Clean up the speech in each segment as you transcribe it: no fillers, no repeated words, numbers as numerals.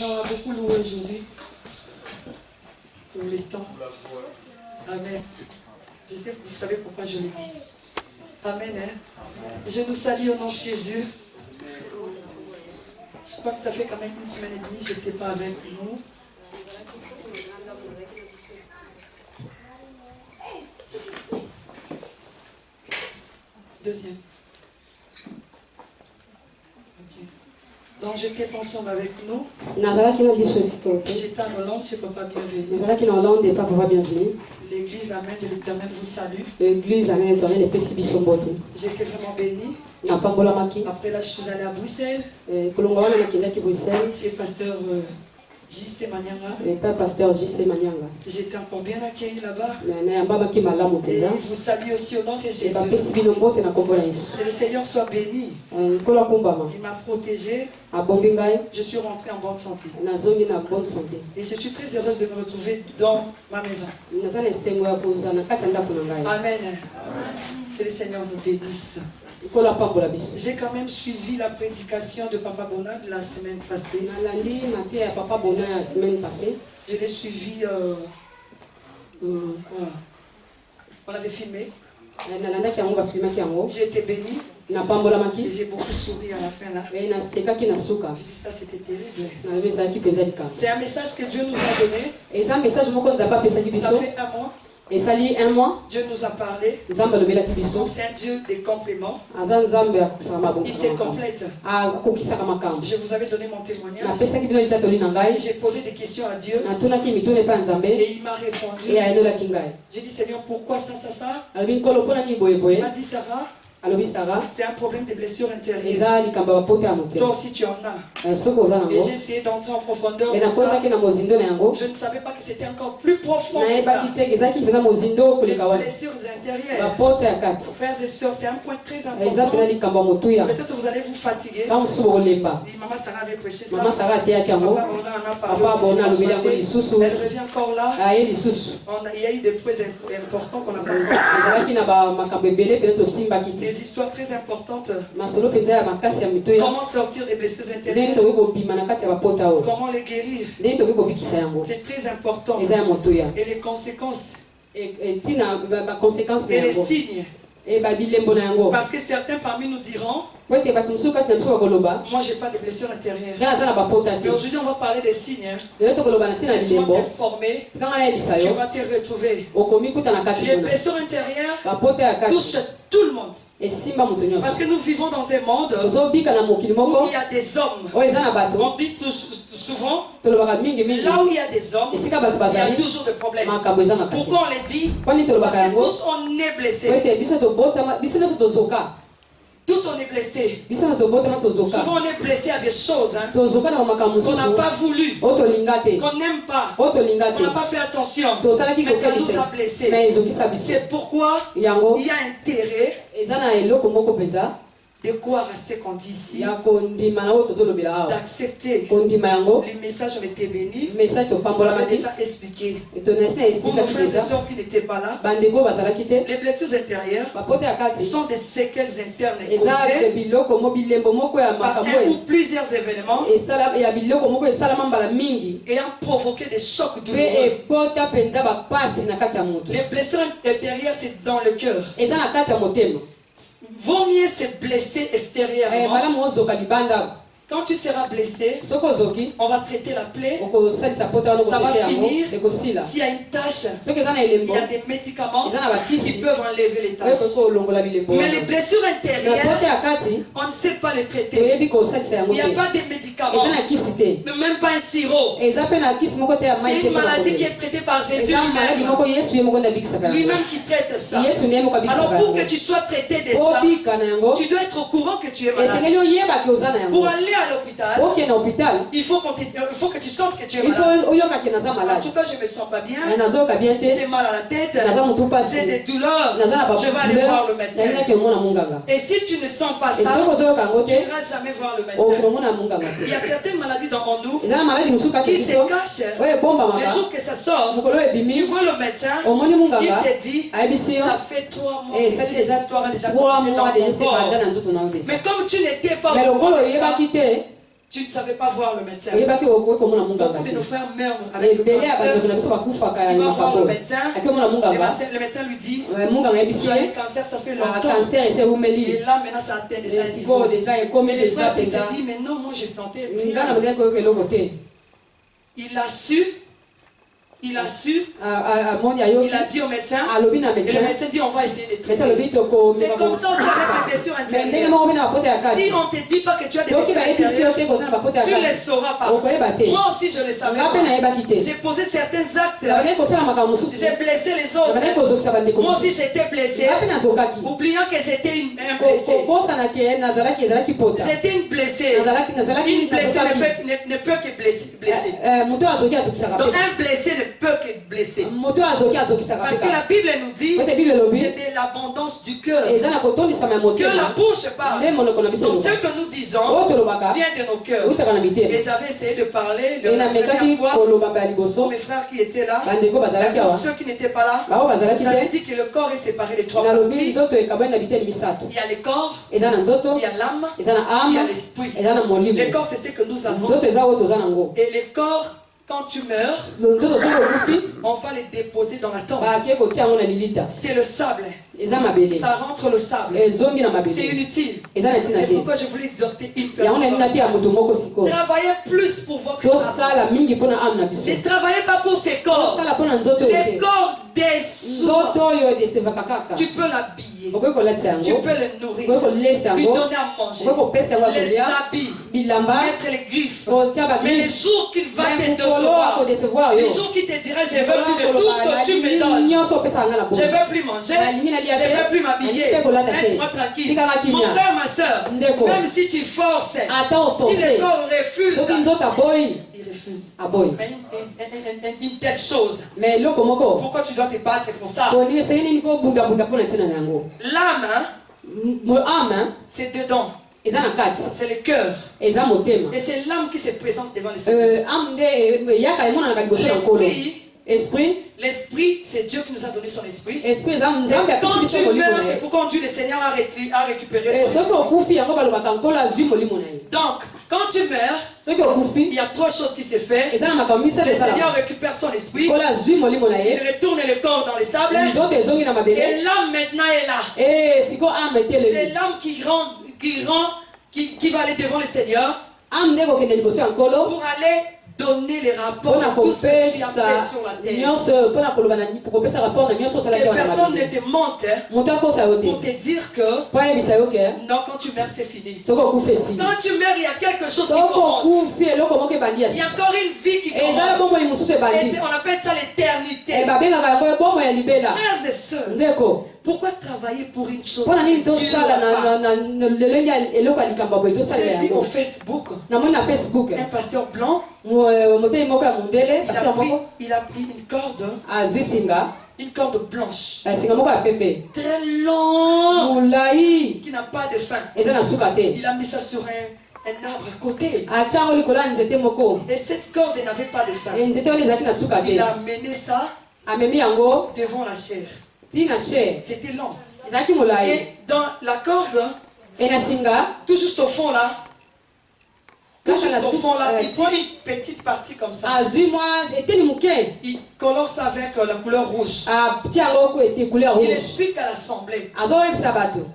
On a beaucoup loué aujourd'hui. Pour les temps. Amen. Je sais que vous savez pourquoi je l'ai dit. Amen. Je nous salue au nom de Jésus. Je crois que ça fait quand même une semaine et demie que je n'étais pas avec nous. Deuxième. Ok. Donc j'étais pas ensemble avec nous. J'étais en Hollande, c'est Papa bienvenu. L'église, Amen de l'Éternel vous salue. L'église, Amen de l'Éternel est possible son beauté. J'étais vraiment béni. Après là, je suis allée à Bruxelles. C'est pasteur J.C. Manyanga. Pasteur J.C. Manyanga. J'étais encore bien accueilli là-bas. Et il vous salue aussi au nom de Jésus. Que le Seigneur soit béni. Il m'a protégé. Je suis rentrée en bonne santé. Et je suis très heureuse de me retrouver dans ma maison. Amen. Que le Seigneur nous bénisse. J'ai quand même suivi la prédication de Papa Bonin de la semaine passée. Je l'ai suivi. On avait filmé. J'ai été béni. Et j'ai beaucoup souri à la fin là. J'ai dit ça c'était terrible. C'est un message que Dieu nous a donné. Ça fait un mois. Et ça lit un mois. Dieu nous a parlé. C'est un Dieu des compléments. Il se complète. Je vous avais donné mon témoignage. J'ai posé des questions à Dieu. Et il m'a répondu. J'ai dit Seigneur, pourquoi ça? Il m'a dit Sarah. C'est un problème de blessure intérieure. Toi aussi tu en as. Et j'ai essayé d'entrer en profondeur de ça. Je ne savais pas que c'était encore plus profond que ça. Les blessures intérieures. Frères et sœurs, c'est un point très important. Peut-être vous allez vous fatiguer. Maman Sarah avait prêché ça. Papa Bona en a parlé. Elle revient encore là. Il y a eu des points importants qu'on n'a pas compris. Des histoires très importantes. Comment sortir des blessures intérieures? Comment les guérir? C'est très important. Et les conséquences. Et les signes. Parce que certains parmi nous diront, moi j'ai pas de blessure intérieure. Mais aujourd'hui on va parler des signes. Laisse-moi t'informer. Tu vas te retrouver. Les blessures intérieures touchent tout le monde. Parce que nous vivons dans un monde où il y a des hommes. On dit souvent, là où il y a des hommes, il y a toujours des problèmes. Pourquoi on les dit? Parce que tous on est blessés. Tous on est blessés. Souvent on est blessé à des choses qu'on n'a pas voulu, qu'on n'aime pas, qu'on n'a pas fait attention, mais ça nous a blessés. C'est pourquoi il y a intérêt de croire à ce qu'on dit ici, d'accepter les messages ont été bénis. On avait déjà expliqué. Pour nos frères et sœurs qui n'étaient pas là, les blessures intérieures sont des séquelles internes causées par un ou plusieurs événements ayant provoqué des chocs douloureux. Les blessures intérieures, c'est dans le cœur. Vaut mieux se blesser extérieurement. Quand tu seras blessé, on va traiter la plaie, ça va finir. S'il y a une tache, il y a des médicaments qui peuvent enlever les taches. Mais les blessures intérieures, on ne sait pas les traiter. Il n'y a pas de médicaments, même pas un sirop. C'est une maladie qui est traitée par Jésus lui-même qui traite ça. Alors pour que tu sois traité de ça, tu dois être au courant que tu es malade. Pour aller à l'hôpital, il faut que tu sentes que tu es malade. En tout cas, je ne me sens pas bien. J'ai mal à la tête. J'ai des douleurs. Je vais aller voir le médecin. Et si tu ne sens pas ça, tu n'iras jamais voir le médecin. Il y a certaines maladies en nous qui se cachent. Le jour que ça sort, tu vois le médecin, il te dit, ça fait 3 mois que cette histoire a déjà commencé dans ton corps. Mais comme tu n'étais pas au courant de ça, Tu ne savais pas voir le médecin. Beaucoup de nos frères meurent avec le cancer. Il va voir le médecin. Le médecin lui dit, le cancer, ça fait longtemps. Et là, maintenant, ça atteint déjà un niveau. Mais les frères, il s'est dit, mais non, moi, je sentais bien. Il a su, il a dit au médecin, et le médecin dit on va essayer de traiter. C'est comme ça aussi avec les blessures intérieures. Si on ne te dit pas que tu as des blessures intérieures, tu ne les sauras pas. Moi aussi je ne le savais pas. J'ai posé certains actes, j'ai blessé les autres. Moi aussi j'étais blessé, oubliant que j'étais un blessé. J'étais une blessée. Une blessée ne peut que blesser. Donc un blessé ne peut que blesser. Parce que la Bible nous dit c'est de l'abondance du cœur que la bouche parle. Donc ce que nous disons vient de nos cœurs. Et j'avais essayé de parler la première fois mes frères qui étaient là, pour ceux qui n'étaient pas là. J'avais dit que le corps est séparé de 3 parties. Il y a le corps, il y a l'âme, il y a l'esprit. Le corps c'est ce que nous avons. Et le corps, quand tu meurs, on va les déposer dans la tombe. C'est le sable. Ça rentre le sable. C'est inutile. C'est pourquoi je voulais exhorter une personne. Travaillez plus pour votre âme. Ne travaillez pas pour ces corps. Les corps des soins. Tu peux l'habiller. Tu peux le nourrir. Lui donner à manger. Les habits. Mettre les griffes. Mais les jours qu'il va te décevoir, les jours qu'il te dira je veux plus de tout ce que tu me donnes. Je veux plus manger. Je ne veux plus m'habiller. Laisse-moi tranquille. Mon frère, ma soeur, même si tu forces, si le corps refuse, il refuse. Mais une telle chose. Pourquoi tu dois te battre pour ça? L'âme, c'est dedans. C'est le cœur. Et c'est l'âme qui se présente devant le Seigneur. L'esprit, c'est Dieu qui nous a donné son esprit. Et quand tu meurs, c'est pourquoi on dit le Seigneur a récupéré son esprit. Donc, quand tu meurs, il y a 3 choses qui se font. Le Seigneur récupère son esprit. Il retourne le corps dans les sables. Et l'âme maintenant est là. C'est l'âme qui va aller devant le Seigneur pour aller donner les rapports de tout ce que tu as fait sur la terre. Que personne ne te mente pour te dire que non, quand tu meurs, c'est fini. Quand tu meurs, il y a quelque chose qui commence. Il y a encore une vie qui commence. Et on appelle ça l'éternité. Frères et sœurs, pourquoi travailler pour une chose que Dieu n'a pas? J'ai vu au Facebook un pasteur blanc. Il a pris une corde blanche très longue qui n'a pas de fin. Il a mis ça sur un arbre à côté. Et cette corde n'avait pas de fin. Il a amené ça devant la chair. C'était long. Et dans la corde, tout juste au fond là, il prend une petite partie comme ça. Il colore ça avec la couleur rouge. Il explique à l'assemblée.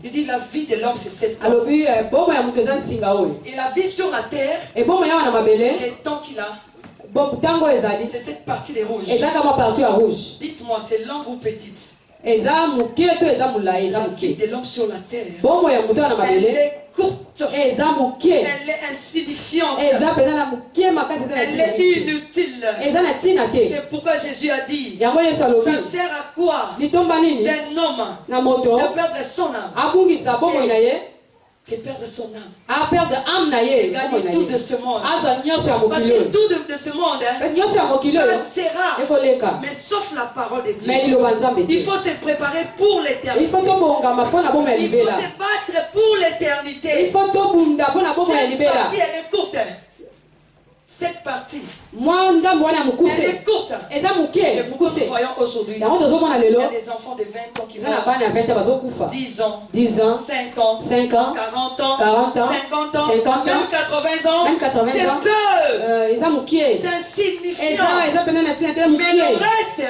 Il dit la vie de l'homme c'est cette corde. Et la vie sur la terre, les temps qu'il a, c'est cette partie des rouges. Dites-moi, c'est longue ou petite? La vie de l'homme sur la terre, elle est courte, elle est insignifiante, elle est inutile. C'est pourquoi Jésus a dit, ça sert à quoi d'un homme de perdre son âme, de perdre son âme, et gagner tout de ce monde. Parce que tout de ce monde passera, mais sauf la parole de Dieu. Il faut se préparer pour l'éternité. Il faut se battre pour l'éternité. Cette partie elle est courte. cette partie, elle est courte. C'est pourquoi nous voyons aujourd'hui. Il y a des enfants de 20 ans qui meurent. 10 ans, 5 ans, 40 ans, 50 ans, même 80 ans. C'est peu. C'est insignifiant. Mais le reste, c'est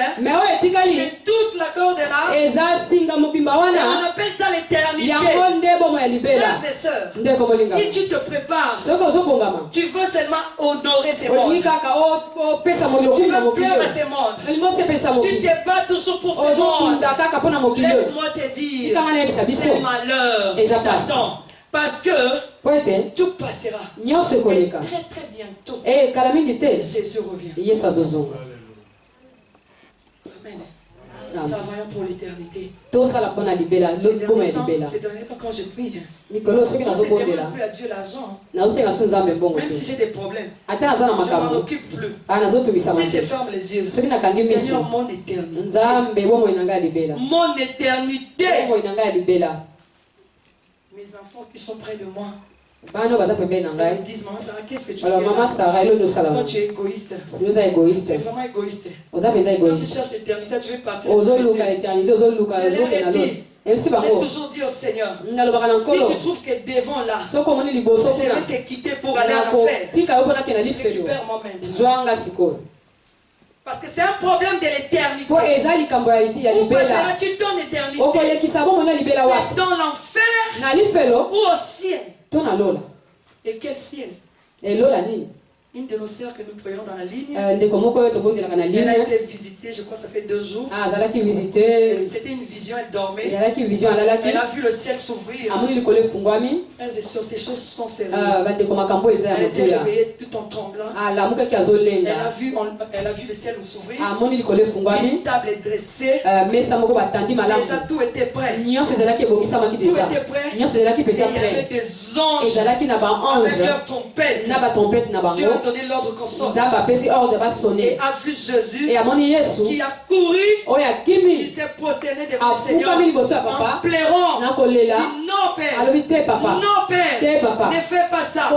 toute la corde là. Et on appelle ça l'éternité. Frères et sœurs, si tu te prépares, tu veux seulement honorer ces mondes. Tu veux plaire à ces mondes. Tu te bats toujours pour ces mondes. Laisse-moi te dire, c'est malheur qui t'attend. Parce que tout passera. Et très très bientôt, Jésus revient. Amen. Travaillons pour l'éternité. Ces derniers temps, quand je prie, je ne demande plus à Dieu l'argent. Même si j'ai des problèmes, je ne m'en occupe plus. Si je ferme les yeux, Seigneur, mon éternité. Mon éternité. Mes enfants qui sont près de moi, ils me disent, maman Sarah, qu'est-ce que tu fais là? Toi tu es égoïste. Tu es vraiment égoïste. Quand tu cherches l'éternité, tu veux partir. Je leur ai dit, j'ai toujours dit au Seigneur, si tu trouves que devant là, je vais te quitter pour aller en enfer, récupère mon maître. Parce que c'est un problème de l'éternité. Où passeras-tu ton éternité? C'est dans l'enfer ou au ciel? Et quel ciel? Une de nos sœurs que nous prions dans la ligne, elle a été visitée, je crois que ça fait 2 jours. C'était une vision, elle dormait. Elle a vu le ciel s'ouvrir. Frères et sœurs, ces choses sont sérieuses. Elle était réveillée tout en tremblant. Elle a vu le ciel s'ouvrir. Une table est dressée. Déjà tout était prêt. Tout était prêt. Et il y avait des anges avec leurs trompettes. Dieu a donné l'ordre qu'on sorte. Et a vu Jésus qui a couru. Il s'est prosterné devant le Seigneur en pleurant. Il dit non Père, non Père, ne fais pas ça.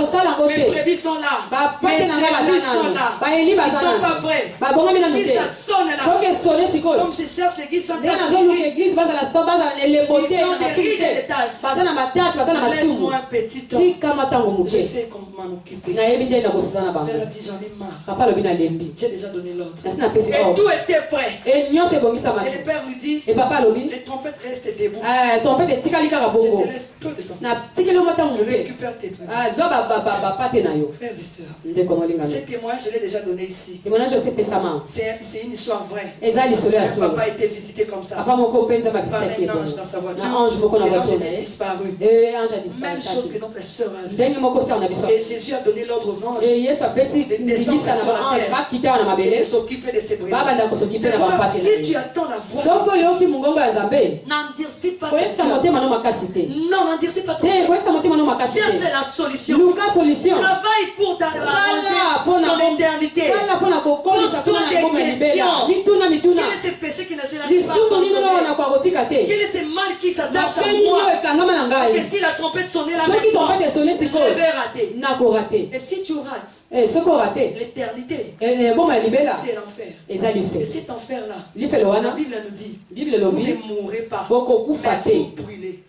Mes brebis sont là. Mes services sont là. Ils ne sont pas prêts. Si ça sonne là, comme je cherche l'église sans tache, ils ont des rides et des taches. Laisse-moi un petit temps. Je sais comment m'en occuper. Père a dit j'en ai marre. J'ai déjà donné l'ordre. Et tout était prêt. Et le Père lui dit, les trompettes restent debout. Je te laisse peu de temps. Récupère tes prêts. Frères et sœurs, ce témoin je l'ai déjà donné ici. C'est une histoire vraie. Mon papa a été visité comme ça par un ange dans sa voiture. Et l'ange est disparu. Même chose que notre sœur a vu. Et Jésus a donné l'ordre aux anges de descendre sur la terre et de s'occuper de ses brebis. Si tu attends la voix, n'endurcis pas ton cœur. Non, n'endurcis pas ton cœur. Cherche la solution. Travaille pour ton éternité. Pose-toi des questions. Quel est ce péché qui n'a jamais pardonné? Quel est ce mal qui s'attache à moi? Et si la trompette sonnait là maintenant, je vais rater. Et si tu rates, l'éternité, c'est l'enfer. Et cet enfer-là, la Bible nous dit, vous ne mourrez pas, mais vous brûlez.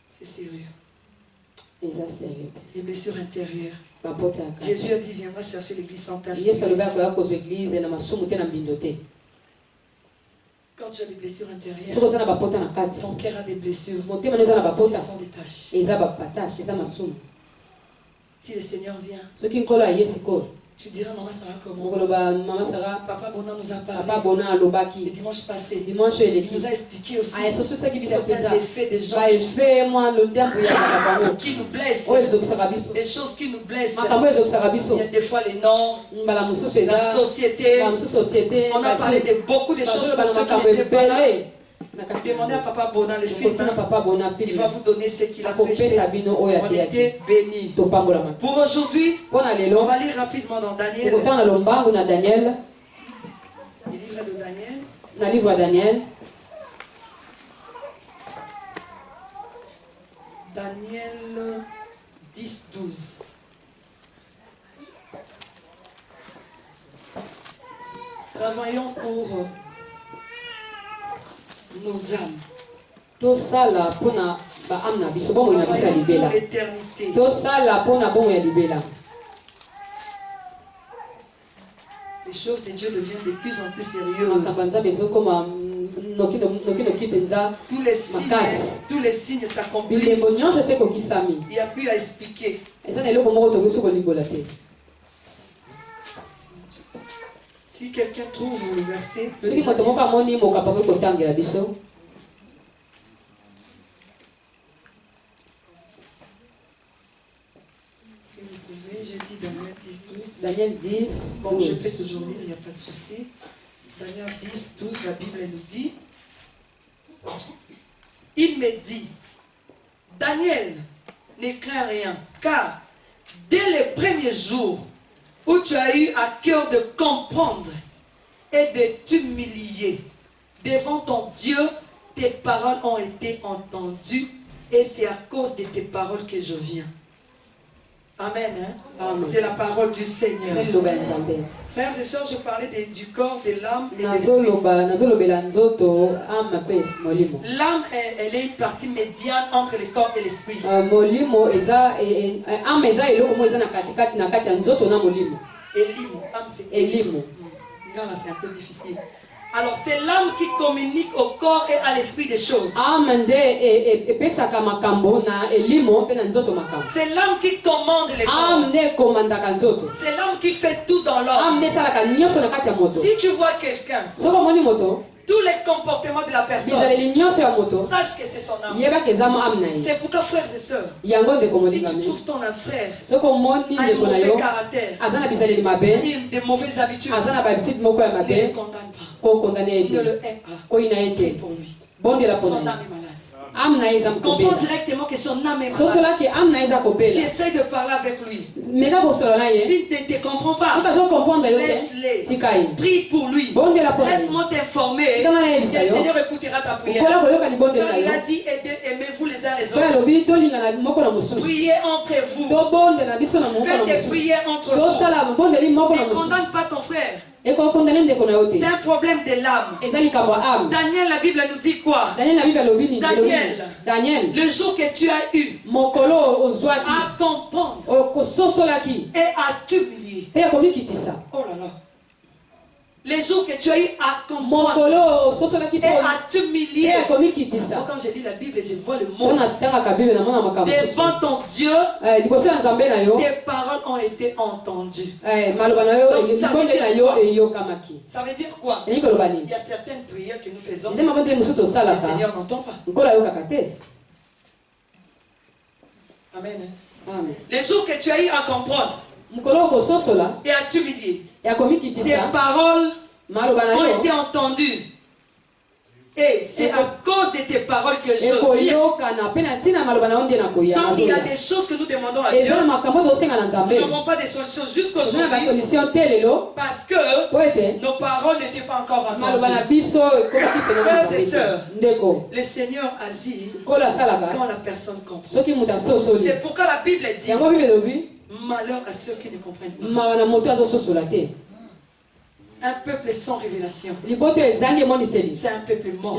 C'est sérieux. Les blessures intérieures. Jésus a dit, viendra chercher l'église sans tache. Quand tu as des blessures intérieures, ton cœur a des blessures. Ce sont des taches. Si le Seigneur vient, tu diras maman Sarah comment? Papa Bona nous a parlé. Le dimanche passé, il nous a expliqué aussi certains effets des gens qui nous blessent. Des choses qui nous blessent. Il y a des fois les noms, la société. On a parlé de beaucoup de choses pour ceux qui n'étaient pas là. Demandez à Papa Bona le film. Il va vous donner ce qu'il a prêché. On était bénis. Pour aujourd'hui, on va lire rapidement dans Daniel. Le livre de Daniel. Daniel 10. 10, 12. Travaillons pour nos âmes. Tosala pona ba amna biso bomo na biso ya libela. L'éternité. Tosala pona bomo ya libela. Les choses de Dieu deviennent de plus en plus sérieuses. Tous les signes s'accomplissent. Il n'y a plus à expliquer. Si quelqu'un trouve le verset, si vous pouvez, j'ai dit Daniel 10, 12. Daniel 10, 12. Bon, je peux toujours lire, il n'y a pas de souci. Daniel 10, 12, la Bible nous dit, il me dit, Daniel, ne crains rien, car dès les premiers jours où tu as eu à cœur de comprendre et de t'humilier devant ton Dieu, tes paroles ont été entendues et c'est à cause de tes paroles que je viens. Amen. Hein? Amen. C'est la parole du Seigneur. Frères et sœurs, je parlais du corps, de l'âme et de l'esprit. L'âme, elle est une partie médiane entre le corps et l'esprit. C'est un peu difficile. Alors c'est l'âme qui communique au corps et à l'esprit des choses. C'est l'âme qui commande les corps. C'est l'âme qui fait tout dans l'homme. Si tu vois quelqu'un, tous les comportements de la personne, sache que c'est son âme. C'est pourquoi, frères et sœurs, si tu trouves ton frère a un mauvais caractère, des mauvaises habitudes, ne le condamne pas. Ne le hais pas. Prie pour lui. Son âme est malade. Comprends directement que son âme est malade. Tu essaies de parler avec lui. S'il ne te comprend pas, laisse-les. Prie pour lui. Laisse-moi t'informer. Le Seigneur écoutera ta prière. Car il a dit aimez-vous les uns les autres. Priez entre vous. Faites des prières entre vous. Ne condamne pas ton frère. C'est un problème de l'âme. Daniel, la Bible nous dit quoi? Daniel, le jour que tu as eu à comprendre et à t'humilier. Oh là là. Les jours que tu as eu à comprendre et à t'humilier. Quand je lis la Bible, je vois le mot. Devant ton Dieu, tes paroles ont été entendues. Donc ça veut dire quoi? Il y a certaines prières que nous faisons, le Seigneur n'entend pas. Amen. Les jours que tu as eu à comprendre et à t'humilier, tes paroles ont été entendues. Et c'est à cause de tes paroles que je viens. Donc il y a des choses que nous demandons à Dieu. Nous n'avons pas de solution jusqu'aujourd'hui. Parce que nos paroles n'étaient pas encore entendues. Frères et sœurs, le Seigneur agit quand la personne comprend. C'est pourquoi la Bible dit malheur à ceux qui ne comprennent pas. Un peuple sans révélation, c'est un peuple mort.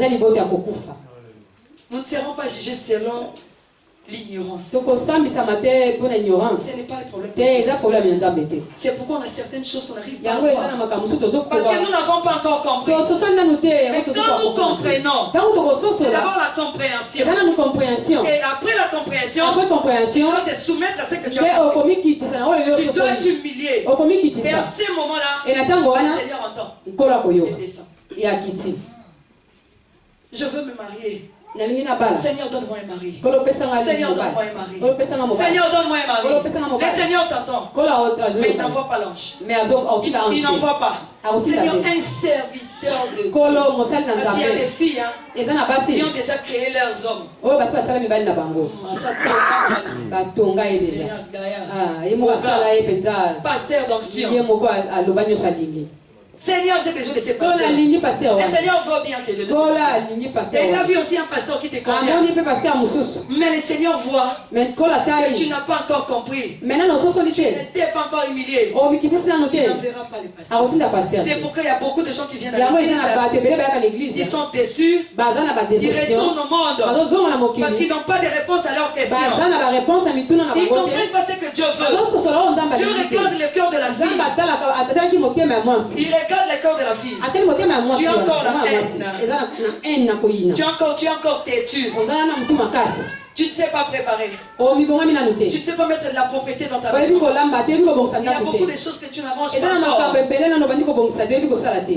Nous ne serons pas jugés selon l'ignorance. Ce n'est pas le problème. C'est pourquoi on a certaines choses qu'on n'arrive pas à voir. Parce que nous n'avons pas encore compris. Mais quand nous comprenons, c'est d'abord la compréhension. Et après la compréhension, tu dois te soumettre à ce que tu as compris. Tu dois t'humilier. Et à ce moment-là, le Seigneur entend. Il descend. Je veux me marier. Seigneur, donne-moi un mari. Seigneur, donne-moi un mari. Seigneur, donne-moi un mari. Le Seigneur t'entend. Mais il n'envoie pas l'ange. Il n'envoie pas. Seigneur, un serviteur de Dieu. Parce qu'il y a des filles qui ont déjà créé leurs hommes. Pasteur d'onction. Seigneur, j'ai besoin de ces pasteurs. Le Seigneur voit bien qu'il est le Et il a vu aussi un pasteur qui te convient. Mais le Seigneur voit que tu n'as pas encore compris. Tu n'étais pas encore humilié. Il n'enverra pas les pasteurs. C'est pourquoi il y a beaucoup de gens qui viennent à l'église. Ils sont déçus. Ils retournent au monde. Parce qu'ils n'ont pas de réponse à leurs questions. Ils ne comprennent pas ce que Dieu veut. Dieu regarde le cœur de la fille. Il regarde le cœur de la fille. Tu as encore la haine. Tu es encore têtu. Tu ne sais pas préparer. Tu ne sais pas mettre de la propreté dans ta maison. Il y a beaucoup de choses que tu n'arranges pas encore.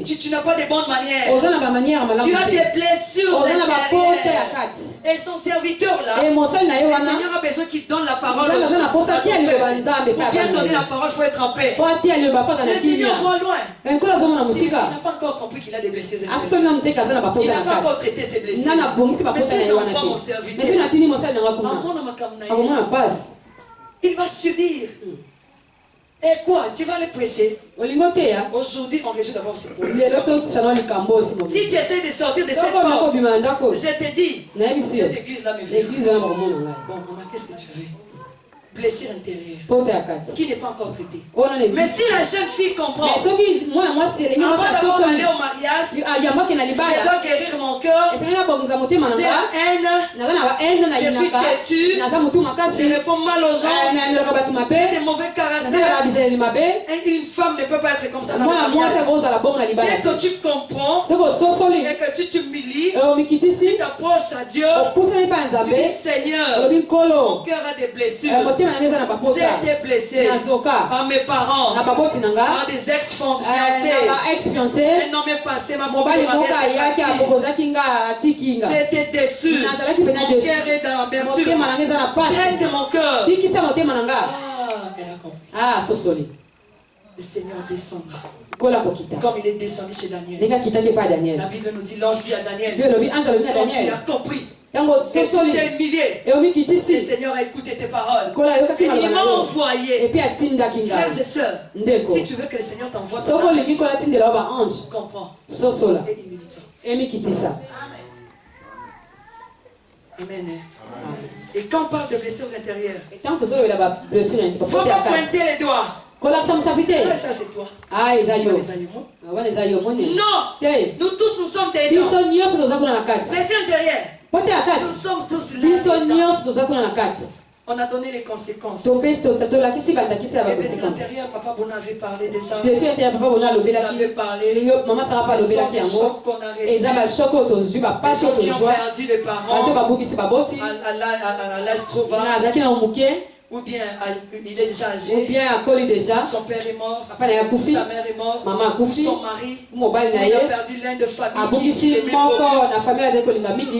Tu n'as pas de bonnes manières. Tu as des blessures intérieures. Et son serviteur là, le Seigneur a besoin qu'il donne la parole. Pour bien donner la parole, il faut être en paix. Le Seigneur voit loin. Il n'a pas encore compris qu'il a des blessures intérieures. Il n'a pas encore traité ses blessures. Mais ces enfants ont servi. Il va subir. Et quoi? Tu vas les prêcher. Aujourd'hui, on résout d'abord ces problèmes. Si tu essaies de sortir de cette porte, je te dis, cette église-là me vient. Bon, maman, qu'est-ce que tu veux? Blessure intérieure qui n'est pas encore traitée. Mais si la jeune fille comprend, avant d'abord d'aller au mariage, je dois guérir mon cœur, j'ai la haine, je suis têtu, je réponds mal aux gens, j'ai des mauvais caractères, et une femme ne peut pas être comme ça dans le mariage. Dès que tu comprends et que tu t'humilies, tu t'approches à Dieu, tu dis Seigneur, mon cœur a des blessures. J'ai été blessé par mes parents, par des ex-fiancés. Un homme est passé, m'a proposé j'ai été déçu. Mon cœur est dans l'amertume. Traite mon cœur. Elle a compris. Le Seigneur descendra. Comme il est descendu chez Daniel. La Bible nous dit, l'ange dit à Daniel, quand tu as compris et tu t'es humilié, le Seigneur a écouté tes paroles et il m'a envoyé. Frères et sœurs, si tu veux que le Seigneur t'envoie ton ange, comprends et humilie-toi. Amen. Et quand on parle de blessures intérieures, il ne faut pas pointer les doigts. Ça c'est toi. Non, nous tous nous sommes des dents. Blessures intérieures. Nous sommes tous là. On a donné les conséquences. Les blessures intérieures, Papa Bona avait parlé déjà. J'avais parlé. Ce sont des chocs qu'on a reçus. Des gens qui ont perdu les parents à l'âge trop bas. Ou bien il est déjà âgé, son père est mort, sa mère est morte, son mari, il a perdu l'un de famille qui l'aimait beaucoup.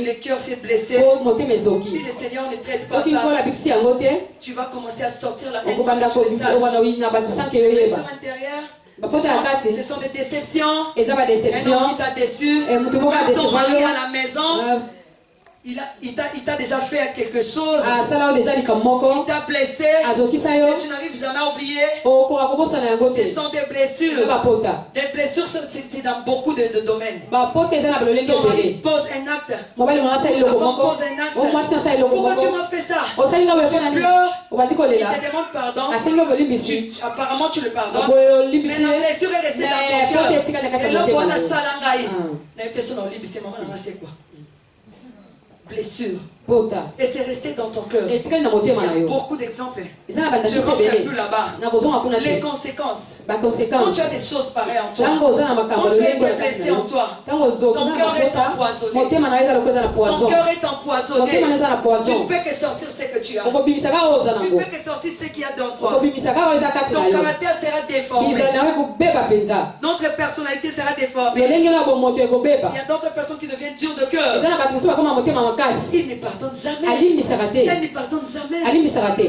Le cœur s'est blessé. Si le Seigneur ne traite pas ça, tu vas commencer à sortir la haine sans que tu le saches. Les blessures intérieures, ce sont des déceptions. Un homme qui t'a déçu, ton mari à la maison, il t'a déjà fait quelque chose. Il t'a blessé. Et tu n'arrives jamais à oublier. Ce sont des blessures. Des blessures, c'est dans beaucoup de domaines. Ton mari pose un acte. L'enfant pose un acte. Pourquoi tu m'as fait ça? Tu pleures. Il te demande pardon. Apparemment tu le pardonnes. Mais la blessure est restée dans ton cœur. Et là, voilà ça quoi? Blessure. Et c'est resté dans ton cœur. Il y a beaucoup d'exemples. Je ne reviens plus là-bas. Les conséquences. Quand tu as des choses pareilles en toi, quand tu as été blessé en toi, ton cœur est empoisonné. Ton cœur est empoisonné. Tu ne peux que sortir ce que tu as. Tu ne peux que sortir ce qu'il y a dans toi. Ton caractère sera déformé. Notre personnalité sera déformée. Il y a d'autres personnes qui deviennent dures de cœur. Ils ne pardonnent jamais. Elle ne pardonne jamais.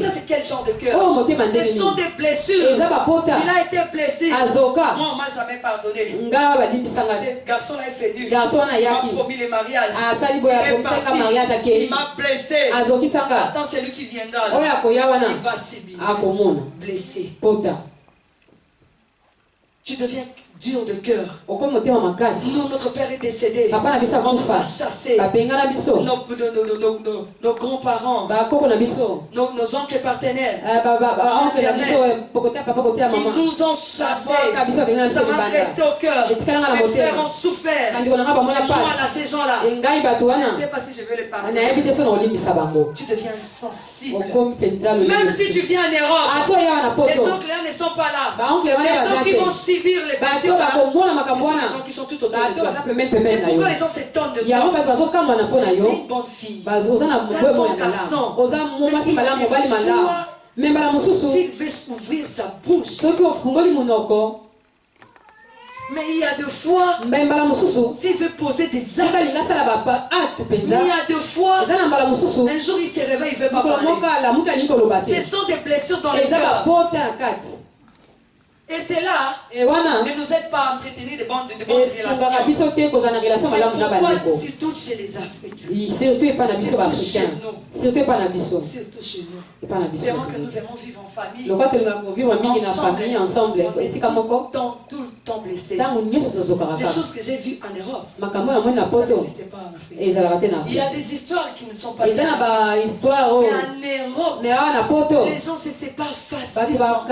Ça c'est quel genre de cœur? Ce sont des blessures. Il a été blessé. Moi on m'a jamais pardonné. Ce garçon là est fait dur. Il m'a promis le mariage. Il est parti. Il m'a blessé. Attends, c'est lui qui viendra là. Il va subir. Blessé. Tu deviens dur de cœur. Nous, notre père est décédé. On nous a chassés. Nos grands-parents, nos oncles partenaires, ils nous ont chassés. Ça m'a resté au cœur. Mes frères ont souffert. Moi, là, ces gens-là, je ne sais pas si je vais les pardonner. Tu deviens insensible. Même si tu viens en Europe, les oncles là ne sont pas là. Les gens qui vont subir les blessures là, ce sont les gens qui sont tout autour de toi. C'est pourquoi les gens s'étonnent de toi. C'est une bonne fille. C'est un bon garçon. Mais s'il veut ouvrir sa bouche, mais il y a deux fois, s'il veut poser des actes, il y a deux fois, un jour il se réveille, il ne veut pas parler. Ce sont des blessures dans les cœurs. Et c'est là, ne nous aide pas à entretenir de bonnes relations. Pourquoi surtout chez les Africains? Surtout chez nous. Tellement que nous aimons vivre en famille, ensemble, tout le temps blessé. Les choses que j'ai vues en Europe, ça n'existait pas en Afrique. Il y a des histoires qui ne sont pas bien. Mais en Europe, les gens se séparent facilement.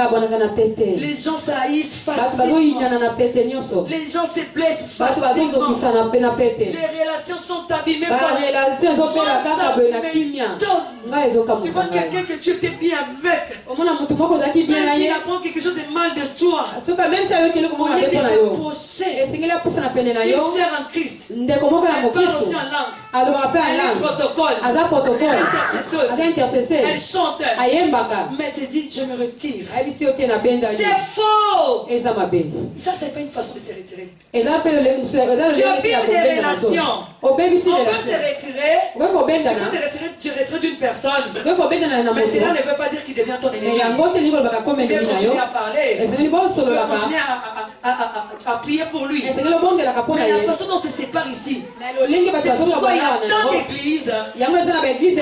Les gens s'haïssent facilement. Les gens se blessent facilement. Les relations sont abîmées. Tu vois quelqu'un que tu étais bien avec, même s'il apprend quelque chose de mal de toi, au lieu de te reprocher, une sœur en Christ, elle parle aussi en langue, elle est protocole, elle est intercesseuse, elle chante, mais tu dis je me retire. C'est faux. Ça c'est pas une façon de se retirer. Tu as des relations. On peut se retirer. Tu retires d'une personne. Mais cela ne veut pas dire qu'il devient ton ennemi. Tu veux continuer à parler. Tu veux continuer à prier pour lui. Mais la façon dont on se sépare ici, c'est pourquoi il y a tant d'églises.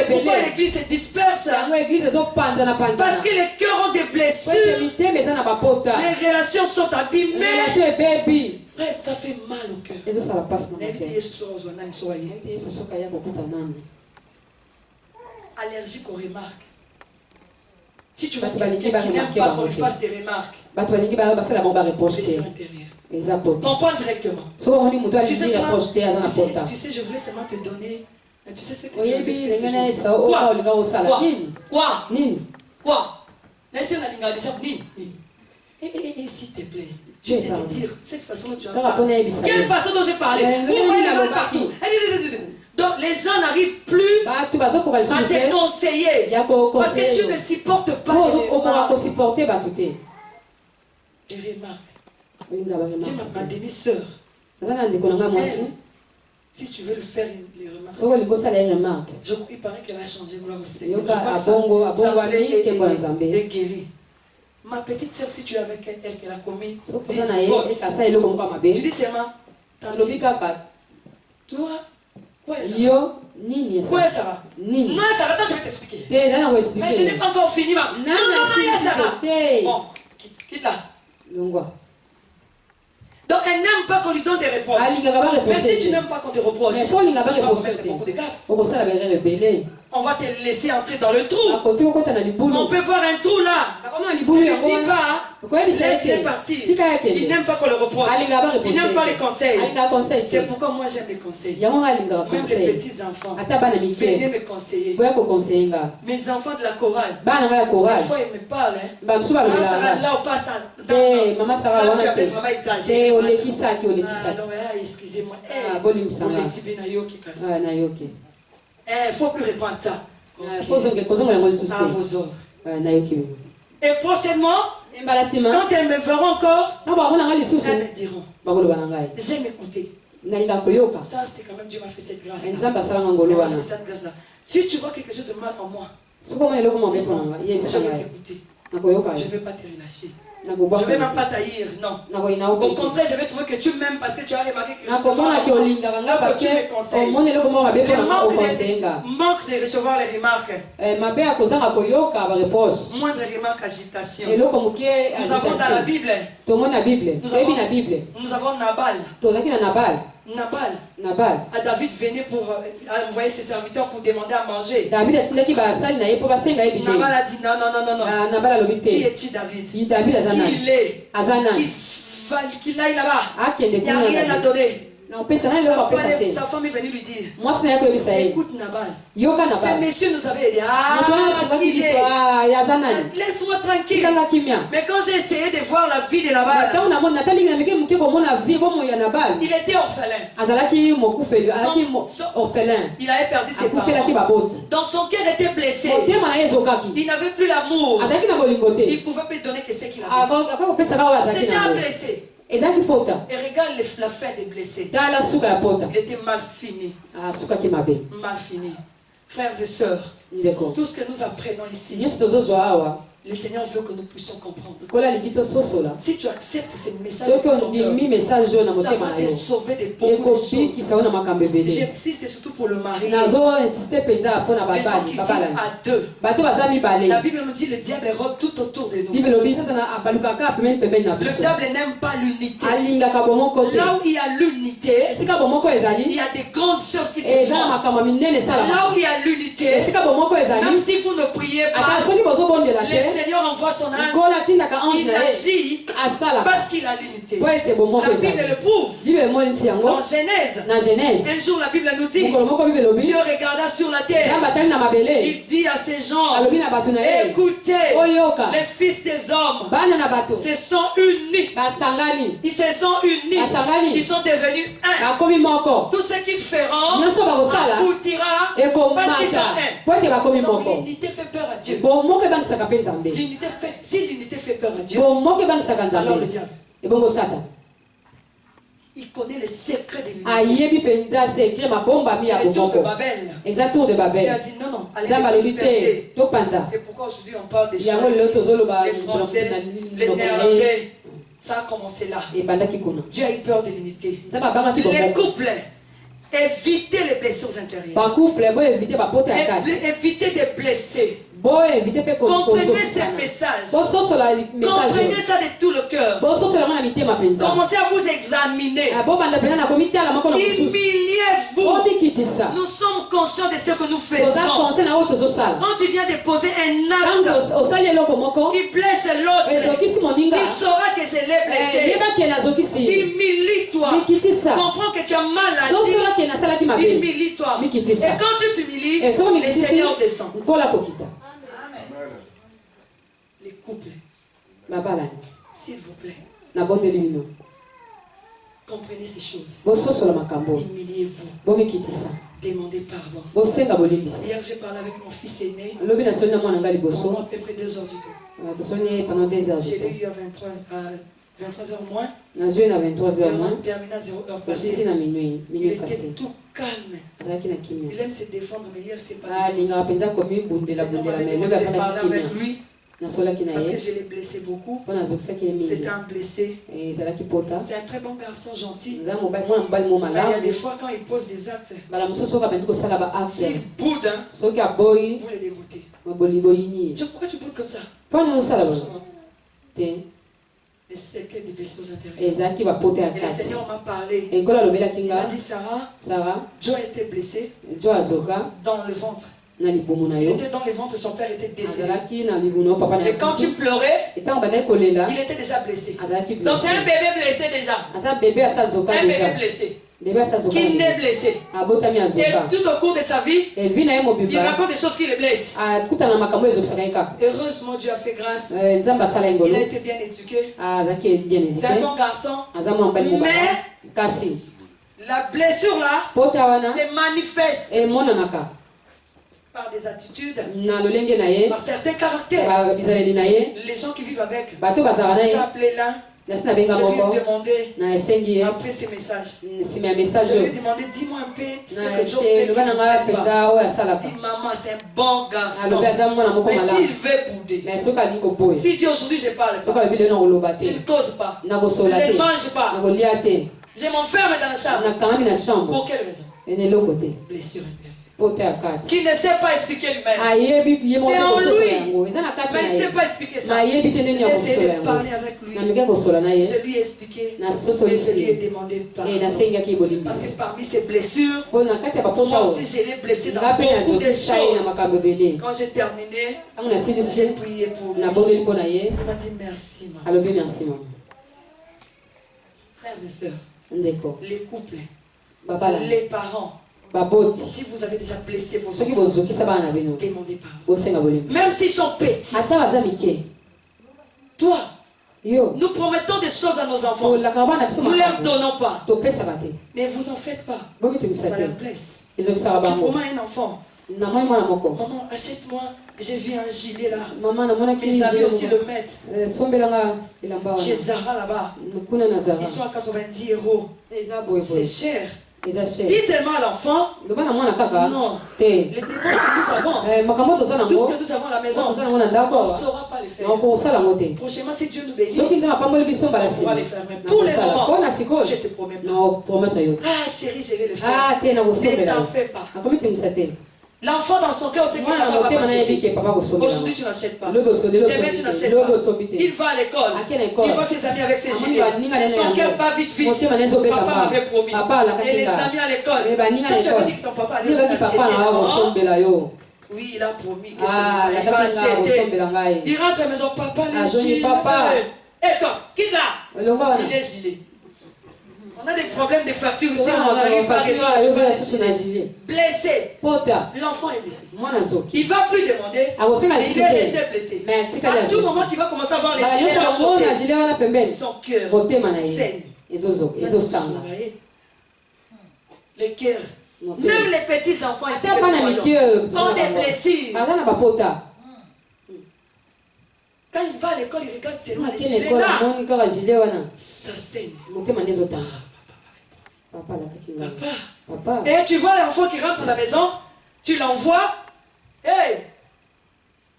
Pourquoi l'église se disperse? Parce que les cœurs ont des blessures. Les relations sont abîmées. Frère, ça fait mal au cœur. Allergique aux remarques. Si tu veux quelqu'un qui n'aime pas qu'on lui fasse des remarques, comprends directement. Tu sais, je voulais seulement te donner. Mais tu sais ce que tu avais fait. Quoi? Et s'il te plaît, tu sais te dire, cette façon dont tu as parlé. Quelle façon dont j'ai parlé? Vous voyez la balle partout. Donc les gens n'arrivent plus à te conseiller parce que tu ne supportes pas les remarques. C'est ma demi-sœur. Si tu veux le faire, les remarques. Il paraît qu'elle a changé. Elle guérie. Ma petite sœur, si tu es avec elle, qu'elle a commis tu dis seulement, toi, quoi est ça? Quoi est Sarah? Non, Sarah, attends, je vais t'expliquer. Mais je n'ai pas encore fini. Non, il y a Sarah. Bon, quitte là. Donc elle n'aime pas qu'on lui donne des réponses. Mais si tu n'aimes pas qu'on te reproche, tu vas faire beaucoup de gaffes. On va te laisser entrer dans le trou. On peut voir un trou là. Ne lui dis pas, laisse-les partir. Il n'aime pas qu'on le reproche. Il n'aime pas les conseils. C'est pourquoi moi j'aime les conseils. Même les petits enfants. Venez me conseiller. Mes enfants de la chorale. Des fois ils me parlent. Maman Sarah là ou pas ça. Maman Sarah tu avais vraiment exagéré. Alors excusez-moi. Il ne faut plus répondre ça. À vos ordres. Et prochainement, quand elles me verront encore, elles me diront, j'aime écouter. Ça, c'est quand même Dieu m'a fait cette grâce-là. Si tu vois quelque chose de mal en moi, je vais t'écouter. Je ne vais pas te relâcher. Je ne vais même pas taillir, non. Au contraire, je vais trouver que tu m'aimes parce que tu as remarqué que tu me conseilles. Manque de recevoir les remarques. Moindre remarque, agitation. Nous avons dans la Bible. Nous avons Nabal. Nabal. David venait pour envoyer ses serviteurs pour demander à manger. Nabal a dit non. Qui est-il, David? Qui il est? Qu'il aille là-bas. Il n'y a rien à donner. Sa femme est venue lui dire, écoute Nabal, ce monsieur nous avait aidé. Il est. Laisse-moi tranquille. Mais quand j'ai essayé de voir la vie de Nabal, il était orphelin. Il avait perdu ses parents. Donc son cœur était blessé. Il n'avait plus l'amour. Il ne pouvait plus donner que ce qu'il avait. C'était un blessé. Et regarde la fin des blessés. Il était mal fini. Mal fini. Frères et sœurs, tout ce que nous apprenons ici, le Seigneur veut que nous puissions comprendre. Si tu acceptes ce message de ton cœur, ça va te sauver de beaucoup de choses. J'insiste surtout pour le mari. Les gens qui vivent à deux. La Bible nous dit que le diable rôde tout autour de nous. Le diable n'aime pas l'unité. Là où il y a l'unité, il y a des grandes choses qui se font. Là où il y a l'unité, même si vous ne priez pas, le Seigneur envoie son ange. Il agit parce qu'il a l'unité. La Bible le prouve. Dans Genèse, un jour la Bible nous dit, Dieu regarda sur la terre. Il dit à ces gens, écoutez, les fils des hommes se sont unis. Ils se sont unis. Ils sont devenus un. Tout ce qu'ils feront aboutira parce qu'ils sont un. Donc l'unité fait peur à Dieu. Si l'unité fait peur à Dieu, alors le diable, il connaît le secret de l'unité. C'est le tour de Babel. Tu as dit non, allez disperser. C'est pourquoi aujourd'hui on parle des choses, les Français, les Néerlandais. Ça a commencé là. Dieu a eu peur de l'unité. Les couples, évitez les blessures intérieures. Évitez de blesser. Comprenez ces messages. Comprenez ça de tout le cœur. Commencez à vous examiner. Humiliez-vous. Nous sommes conscients de ce que nous faisons. Quand tu viens de poser un acte qui blesse l'autre, tu sauras que je l'ai blessé. Humilie-toi. Comprends que tu as mal agi. Humilie-toi. Et quand tu t'humilies, le Seigneur descend. Les couples, s'il vous plaît, comprenez ces choses. Humiliez-vous. Demandez pardon. Hier, j'ai parlé avec mon fils aîné. Pendant à peu près 2 heures du temps. Je l'ai eu à 23h moins. Terminé à 0h passée. Il était tout calme. Il aime se défendre, mais hier, c'est pas parler avec lui. Parce que je l'ai blessé beaucoup. C'était un blessé. C'est un très bon garçon, gentil. Mais il y a des fois quand il pose des actes, s'il boude, vous le dégoûtez. Pourquoi tu boudes comme ça? Le secret des blessures intérieures. Et le Seigneur m'a parlé. Il m'a dit, Sarah, Joe a été blessé dans le ventre. Il était dans le ventre, son père était décédé. Et quand tu pleurais, il était déjà blessé. Donc c'est un bébé blessé déjà. Un bébé blessé. Qui n'est blessé. Et tout au cours de sa vie, il raconte des choses qui le blessent. Heureusement, Dieu a fait grâce. Il a été bien éduqué. C'est un bon garçon. Mais la blessure là se manifeste par des attitudes, par certains caractères. Les gens qui vivent avec, j'ai appelé l'un, Je lui ai demandé, après ces messages, je lui ai demandé, dis-moi un peu ce que Joe fait. Dis, maman, c'est un bon garçon. Mais s'il veut bouder, s'il dit aujourd'hui je parle pas, je ne cause pas, je ne mange pas, je m'enferme dans la chambre. Pour quelle raison? Blessure intérieure. Qui ne sait pas expliquer lui-même. C'est en lui. Mais il ne sait pas expliquer ça. J'ai essayé de parler avec lui. Je lui ai expliqué. Et je lui ai demandé pardon. Parce que parmi ces blessures, moi aussi je l'ai blessé dans beaucoup de choses. Quand j'ai terminé, j'ai prié pour lui. Il m'a dit merci maman. Frères et sœurs, les couples, les parents, si vous avez déjà blessé vos enfants, demandez pardon. Même s'ils sont petits. Toi, nous promettons des choses à nos enfants. Nous ne leur donnons pas. Ne vous en faites pas. Ça leur blesse. Tu promets un enfant. Maman, achète-moi. J'ai vu un gilet là. Mes amis aussi le mettent. Chez Zara là-bas. Ils sont à 90 €. C'est cher. Dis seulement à l'enfant. Non. Les dépenses que nous avons. Tout ce que nous avons à la maison. On ne saura pas les faire. Prochainement, si Dieu nous bénit, on va les faire. Mais pour les moments, je te promets pas. Ah chérie, je vais le faire. Ne t'en fais pas. L'enfant dans son cœur sait que papa va pas acheter. Aujourd'hui tu n'achètes pas. Demain tu n'achètes pas. Il va à l'école. Il voit ses amis avec ses gilets. Son cœur bat vite. Papa m'avait promis. Et les amis à l'école. Quand tu avais dit que ton papa allait s'acheter. Oui, il a promis. Il va acheter. Il rentre à la maison. Papa les gilets. Et toi, qui là? Gilet. On a des problèmes de facture aussi, on n'arrive pas à blessé. L'enfant est blessé. Il ne va plus demander, mais il est resté blessé. À tout moment qu'il va commencer à voir les gilets à côté, son cœur saigne. Les cœurs, même les petits enfants ici, ont des blessures. Quand il va à l'école, il regarde seulement les gilets là. Ça saigne. Papa. Et tu vois l'enfant qui rentre à la maison, tu l'envoies. Hey,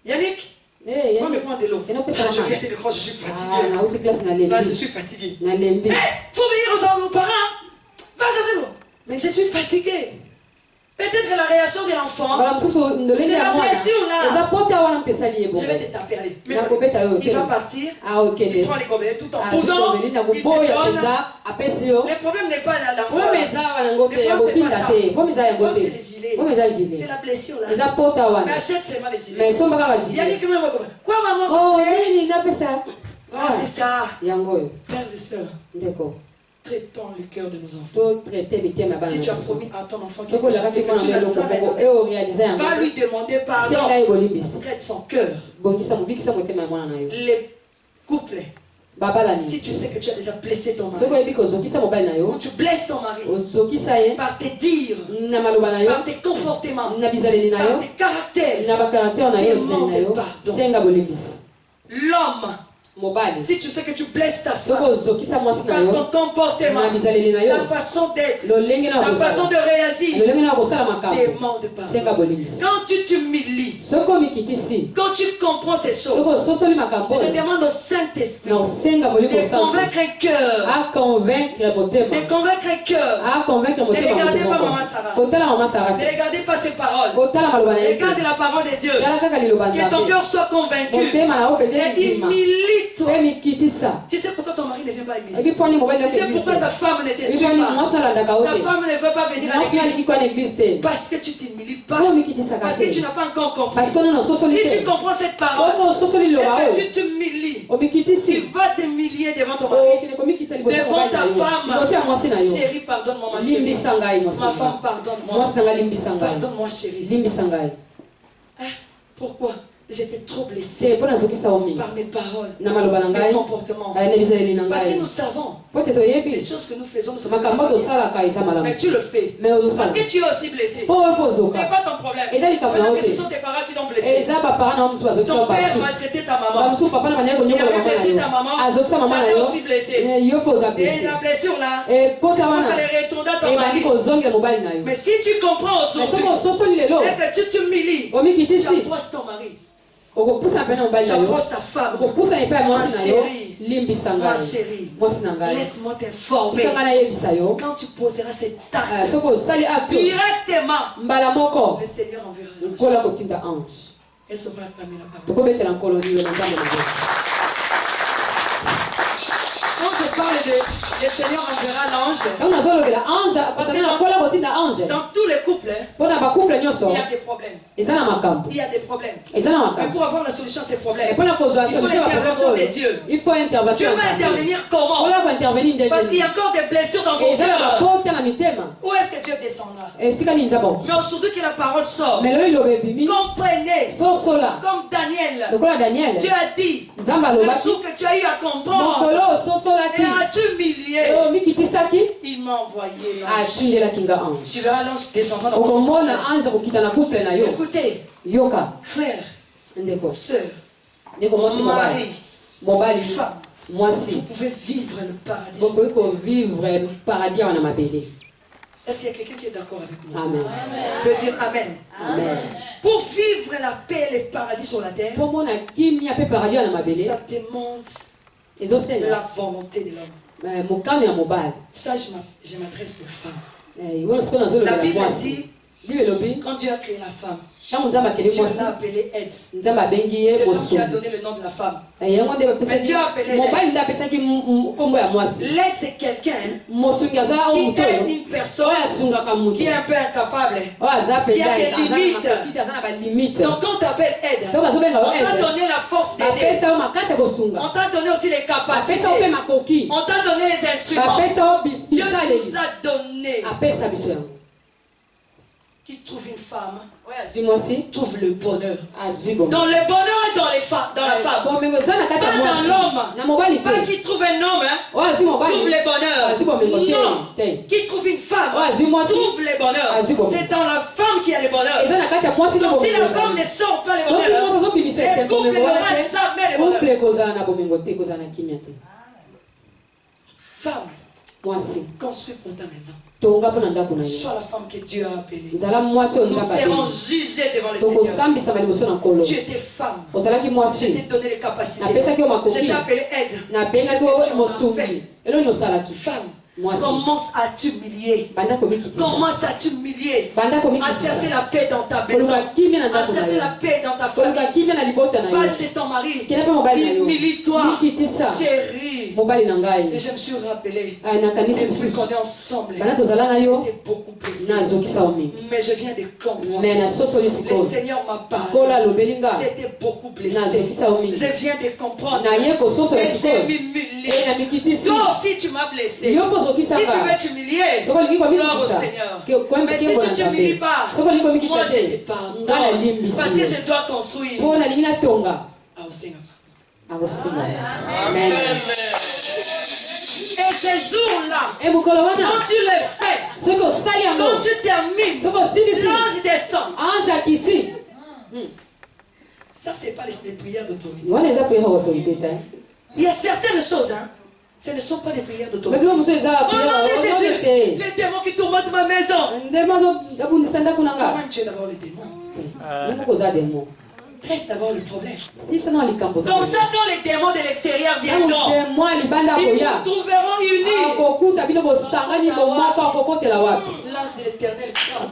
Yannick, va me prendre de l'eau. Je viens de l'école, je suis fatigué. Là, je suis fatigué. Faut venir aux parents. Va chercher l'eau. Mais je suis fatigué. Peut-être la réaction de l'enfant, c'est la blessure là. Je vais te taper, allez. Il va partir, il prend les gobelets tout en boudant, il te donne. Le problème n'est pas l'enfant. Le problème c'est les gilets. C'est la blessure là. Mais achète seulement les gilets. Il y a des qui me disent, quoi maman? C'est ça. Frères et sœurs. Traitons le cœur de nos enfants. Si tu as promis à ton enfant quelque chose que tu n'as jamais donné, va lui demander pardon. Traite son cœur. Les couples. Si tu sais que tu as déjà blessé ton mari, ou tu blesses ton mari par tes dires, par tes comportements, par tes caractères, demande pardon. L'homme, si tu sais que tu blesses ta femme par ton comportement, ta façon d'être, ta façon de réagir, demande pardon. Quand tu t'humilies, quand tu comprends ces choses, je demande au Saint-Esprit de convaincre un cœur, de convaincre un cœur. Ne regardez pas Maman Sarah, ne regardez pas ses paroles, regarde la parole de Dieu, que ton cœur soit convaincu et humilie. Tu sais pourquoi ton mari ne vient pas à l'église? Tu sais pourquoi ta femme ne te suit pas? Ta femme ne veut pas venir à l'église parce que tu ne t'humilies pas, parce que tu n'as pas encore compris. Si tu comprends cette parole et que tu t'humilies, tu vas t'humilier devant ton mari, devant ta femme. Chérie, pardonne-moi ma chérie. Ma femme, pardonne-moi. Pardonne-moi chérie. Pourquoi? J'étais trop blessée par mes paroles, mes comportements. Parce que nous savons Les choses que nous faisons ne sont pas mais tu le fais. Parce que tu es aussi blessé. Ce n'est pas ton problème. Peut-être que ce sont tes parents qui t'ont blessé. Ton père m'a traité ta maman. Il a blessé ta maman. Ça t'a aussi blessé. Et la blessure là, tu commences à les retourner à ton mari. Mais si tu comprends aujourd'hui et que tu t'humilies, tu approches ton mari. Tu approches ta femme. Ma chérie, laisse-moi t'informer. Quand tu poseras cet acte directement, le Seigneur enverra l'ange. Et sauvera acclamer la parole. Quand je parle de le Seigneur enverra l'ange, parce que dans tous les couples, il y a des problèmes. Il y a des problèmes. Mais pour avoir la solution à ces problèmes, il faut l'intervention de Dieu. Dieu va intervenir comment? Parce qu'il y a encore des blessures dans son cœur. Où est-ce que Dieu descendra? Mais aujourd'hui que la parole sort, comprenez, comme Daniel, Dieu a dit, le jour que tu as eu à comprendre et à t'humilier, il m'a envoyé l'ange. Tu verras l'ange descendant dans ton cœur. Écoutez, frère, sœur, mari, femme, vous pouvez vivre le paradis. Est-ce qu'il y a quelqu'un qui est d'accord avec moi? Amen. Peut dire Amen. Amen. Pour vivre la paix et le paradis sur la terre, ça demande la volonté de l'homme. Ça, je m'adresse aux femmes. La Bible dit, quand Dieu a créé la femme, Dieu l'a appelée Ève. C'est l'homme qui a donné le nom de la femme. Mais Dieu a appelé Ève. L'aide, c'est quelqu'un qui est une personne qui est un peu incapable, qui a des limites. Donc quand tu appelles Ève, on t'a donné la force d'aider. On t'a donné aussi les capacités. On t'a donné les instruments. Dieu nous a donné. Qui trouve une femme, trouve le bonheur. Dans le bonheur et dans la femme. Pas dans l'homme. Pas qui trouve un homme, trouve le bonheur. Non. Qui trouve une femme, trouve le bonheur. C'est dans la femme qu'il y a le bonheur. Donc si la femme ne sort pas le bonheur, le couple n'aura jamais le bonheur. Femme, construis pour ta maison. Sois la femme que Dieu a appelée. Nous serons jugés devant le Seigneur. Tu étais femme. Je t'ai donné les capacités. Je t'ai appelé aide. Femme, commence à t'humilier. Commence à t'humilier. À chercher la paix dans ta maison. À chercher la paix dans ta famille. Va chez ton mari. Humilie-toi, chérie. Et je me suis rappelé. Depuis qu'on est ensemble, j'étais beaucoup blessée. Mais je viens de comprendre. Le Seigneur m'a parlé. J'étais beaucoup blessée. Je viens de comprendre. Et j'ai m'humilié. Toi aussi tu m'as blessé. Si tu veux t'humilier, gloire au Seigneur. Mais si tu ne t'humilies pas, moi je te pardonne. Parce que je dois construire. Au Seigneur. Amen. Et ces jours-là, quand tu le fais, quand tu termines, l'ange descend. Ça, ce n'est pas les prières d'autorité. Il y a certaines choses, ce ne sont pas des prières d'autorité. Au nom de Jésus, les démons qui tourmentent ma maison. Comment tu es d'abord les démons? Traite d'abord le problème. Comme ça, quand les démons de l'extérieur viendront, ils vous trouveront unis. L'ange de l'Éternel tremble.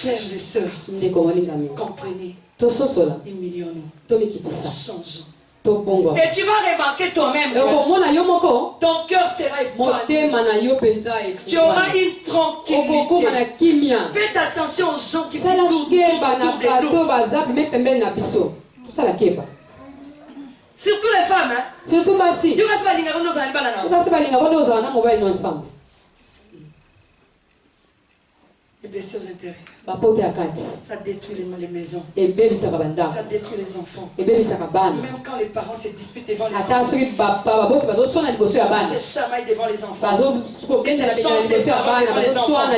Frères et sœurs, comprenez. Humilions-nous. Changeons. Et tu vas remarquer toi-même que ton cœur sera épanoui. Tu auras une tranquillité. Faites attention aux gens qui vous tournent autour de nous. Surtout les femmes. Les blessures intérieures. Ça détruit les maisons. Ça détruit les enfants. Même quand les parents se disputent devant les enfants, se chamaillent devant les enfants, et se changent les parents devant les enfants.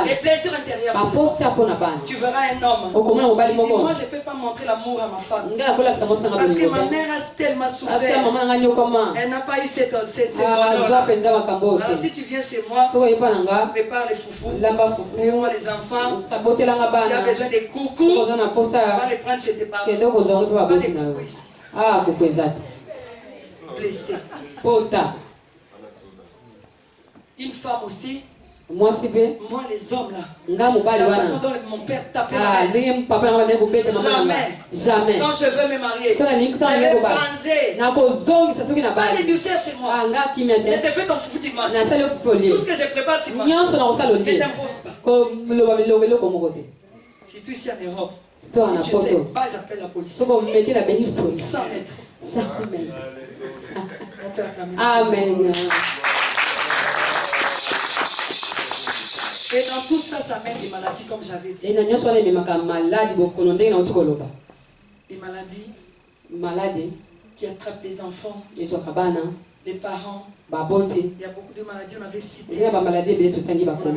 Les blessures intérieures. Tu verras un homme. Il dit, moi je ne peux pas montrer l'amour à ma femme. Parce que ma mère a tellement souffert. Elle n'a pas eu cette bonheur-là. Alors si tu viens chez moi, prépare les foufous, fais-moi les enfants. Si tu as besoin de coucou, va les prendre chez tes parents. Pas des coucou ici. Blessé. Une femme aussi. Moi les hommes là, la façon dont mon père tapait ma mère, jamais. Quand je veux me marier, je vais venger. Pas de douceur chez moi. Je te fais ton foufou dimanche. Tout ce que je prépare dimanche, ne t'impose pas. Si tu es ici en Europe, si tu sais pas, j'appelle la police. 100 mètres. 100 mètres. Amen. Et dans tout ça, ça mène des maladies, comme j'avais dit. Des maladies qui attrapent les enfants, les parents. Il y a beaucoup de maladies, on avait cité. On avait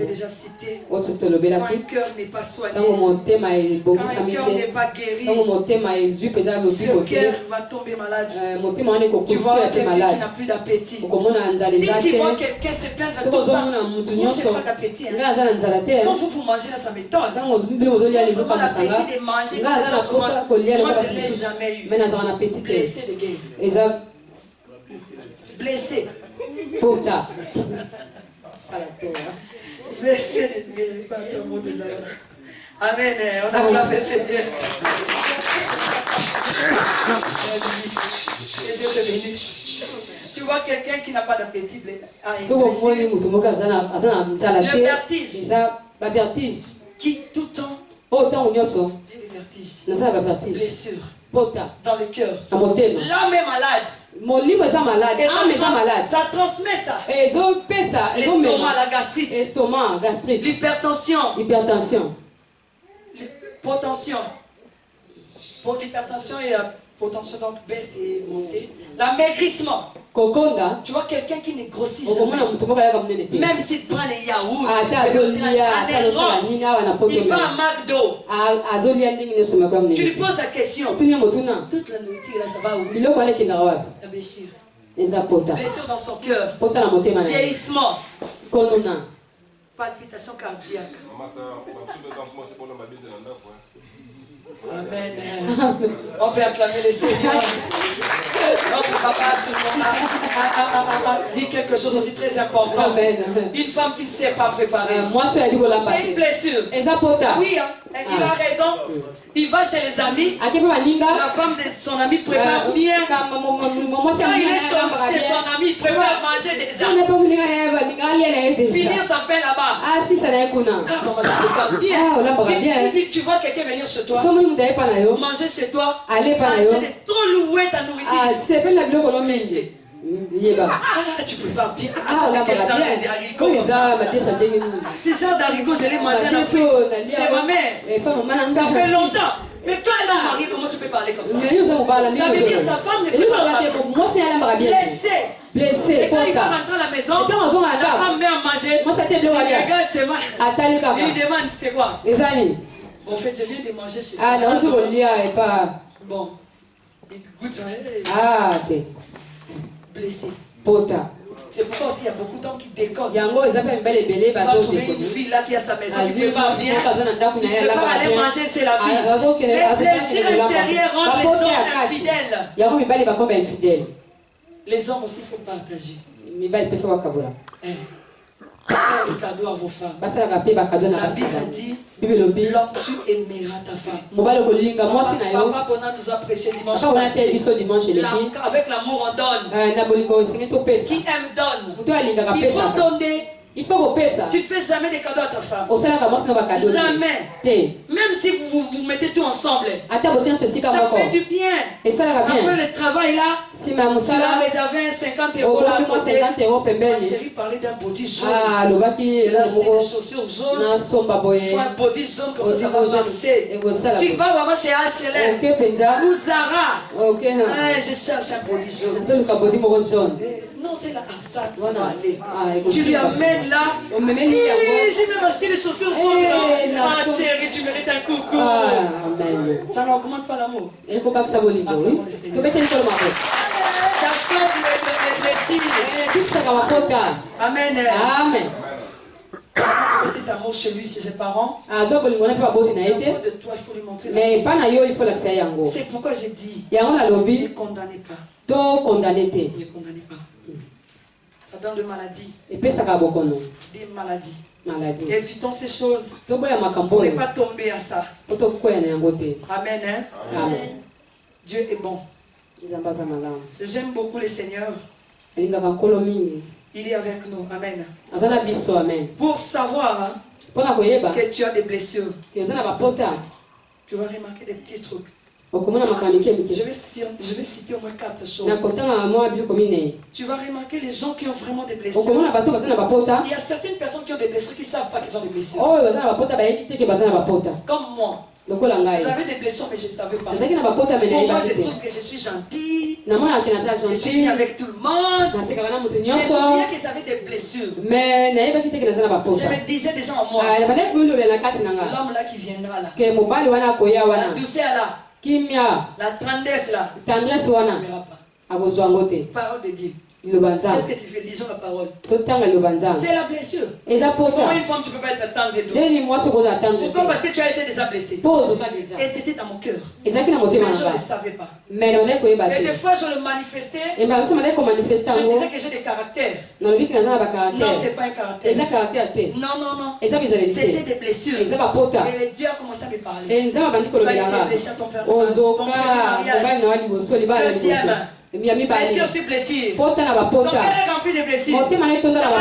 déjà cité. Quand un cœur n'est pas soigné, quand un cœur n'est pas guéri, ce cœur va tomber malade. Tu vois quelqu'un qui n'a plus d'appétit. Si tu vois quelqu'un se plaindre tout le temps, moi je n'ai pas d'appétit. Quand vous mangez là, ça m'étonne. L'appétit de manger, moi je ne l'ai jamais eu. Blessé de guerre. Blessé. Pota. Blessé de guerre. Amen. On a la Seigneur. Que Dieu te bénisse. Tu vois quelqu'un qui n'a pas d'appétit. Le vertige. Qui tout le temps. J'ai des vertiges. Blessure. Dans le cœur. L'âme est malade. Ça transmet ça. L'estomac, la gastrite. L'hypertension. Potentiel. Pour l'hypertension et la potentiel donc baisse et monter. L'amaigrissement. Tu vois quelqu'un qui ne grossit jamais. Même s'il prend les yaourts, il va à McDo. Tu lui poses la question. Toute la nourriture là, ça va où? La blessure. Blessure dans son cœur. Vieillissement. Palpitation cardiaque. Amen. On peut acclamer le Seigneur. Notre papa a dit quelque chose aussi très important. Amen. Une femme qui ne s'est pas préparée. C'est une blessure. Oui, il a raison. Il va chez les amis. La femme de son ami prépare bien. Quand il est chez son ami, il prépare manger déjà. Finir sa paix là-bas. Tu prépares bien. Tu vois quelqu'un venir chez toi. Manger chez toi. Trop louer ta nourriture. Tu prépares bien. C'est quel genre d'haricots? Ce genre d'haricots, je l'ai mangé chez ma mère. Ça fait longtemps. Mais toi, là, marié, comment tu peux parler comme ça? Ça veut dire sa femme ne peut pas parler. Blessé. Et quand il va rentrer à la maison, la femme met à manger. Il regarde ses mains. Il lui demande c'est quoi? En fait, je viens de manger chez toi. Bon. Il goûte ça. Blessé. C'est pourquoi aussi il y a beaucoup d'hommes qui déconnent. Tu vas trouver une fille là qui a sa maison, qui ne peut pas bien. Il ne peut pas aller manger, c'est la vie. Les blessures intérieures rendent les hommes infidèles. Les hommes aussi, il faut partager. Faites des cadeaux à vos femmes. La Bible a dit, l'homme, tu aimeras ta femme. Papa Bona nous a prêché dimanche passé. Avec l'amour on donne. Qui aime donne. Il faut donner Il faut repérer ça. Tu ne fais jamais des cadeaux à ta femme. Jamais. Même si vous mettez tout ensemble. Ça fait du bien. Et ça va bien. Après le travail là, tu as réservé 50 € là. Ma chérie parlait d'un body jaune. Et là, c'est des chaussures jaunes. Il faut un body jaune comme ça va marcher. Tu vas vraiment chez H&M ou Zara. Je cherche un body jaune. Non, c'est là, ça va aller. Tu lui amènes là. J'ai même acheté les chaussures jaunes. Ah chérie, tu mérites un coucou. Ça n'augmente pas l'amour. Il faut pas que ça vole. Ça sauve les plaisirs. Amen. Amen. Tu fais cet amour chez lui, chez ses parents. De toi, il faut lui montrer. C'est pourquoi j'ai dit, ne condamnez pas. Ne condamnez pas. Ça donne de maladies. Des maladies. Évitons ces choses. Pour ne pas tomber à ça. Amen. Amen. Dieu est bon. J'aime beaucoup le Seigneur. Il est avec nous. Amen. Pour savoir que tu as des blessures, tu vas remarquer des petits trucs. Je vais citer au moins 4 choses. Tu vas remarquer les gens qui ont vraiment des blessures. Il y a certaines personnes qui ont des blessures qui ne savent pas qu'ils ont des blessures. Comme moi. J'avais des blessures mais je ne savais pas. Pour moi je trouve que je suis gentille. Je suis bien avec tout le monde. Mais je souviens que j'avais des blessures. Je me disais déjà en moi. L'homme là qui viendra là. La douceur là. La tendresse là. Ne verra pas. Parole de Dieu. Qu'est-ce que tu fais? Lisons la parole. C'est la blessure. Comment une femme tu ne peux pas être tendre et douce? Pourquoi? Parce que tu as été déjà blessé. Et c'était dans mon cœur. Mais je ne le savais pas. Et des fois je le manifestais. Je disais que j'ai des caractères. Non, ce n'est pas un caractère. Non. C'était des blessures. Et Dieu a commencé à me parler. Tu as été blessé à ton père. Ton mariage. Deuxième. Blessure aussi blessure. Ton cœur est rempli de blessures.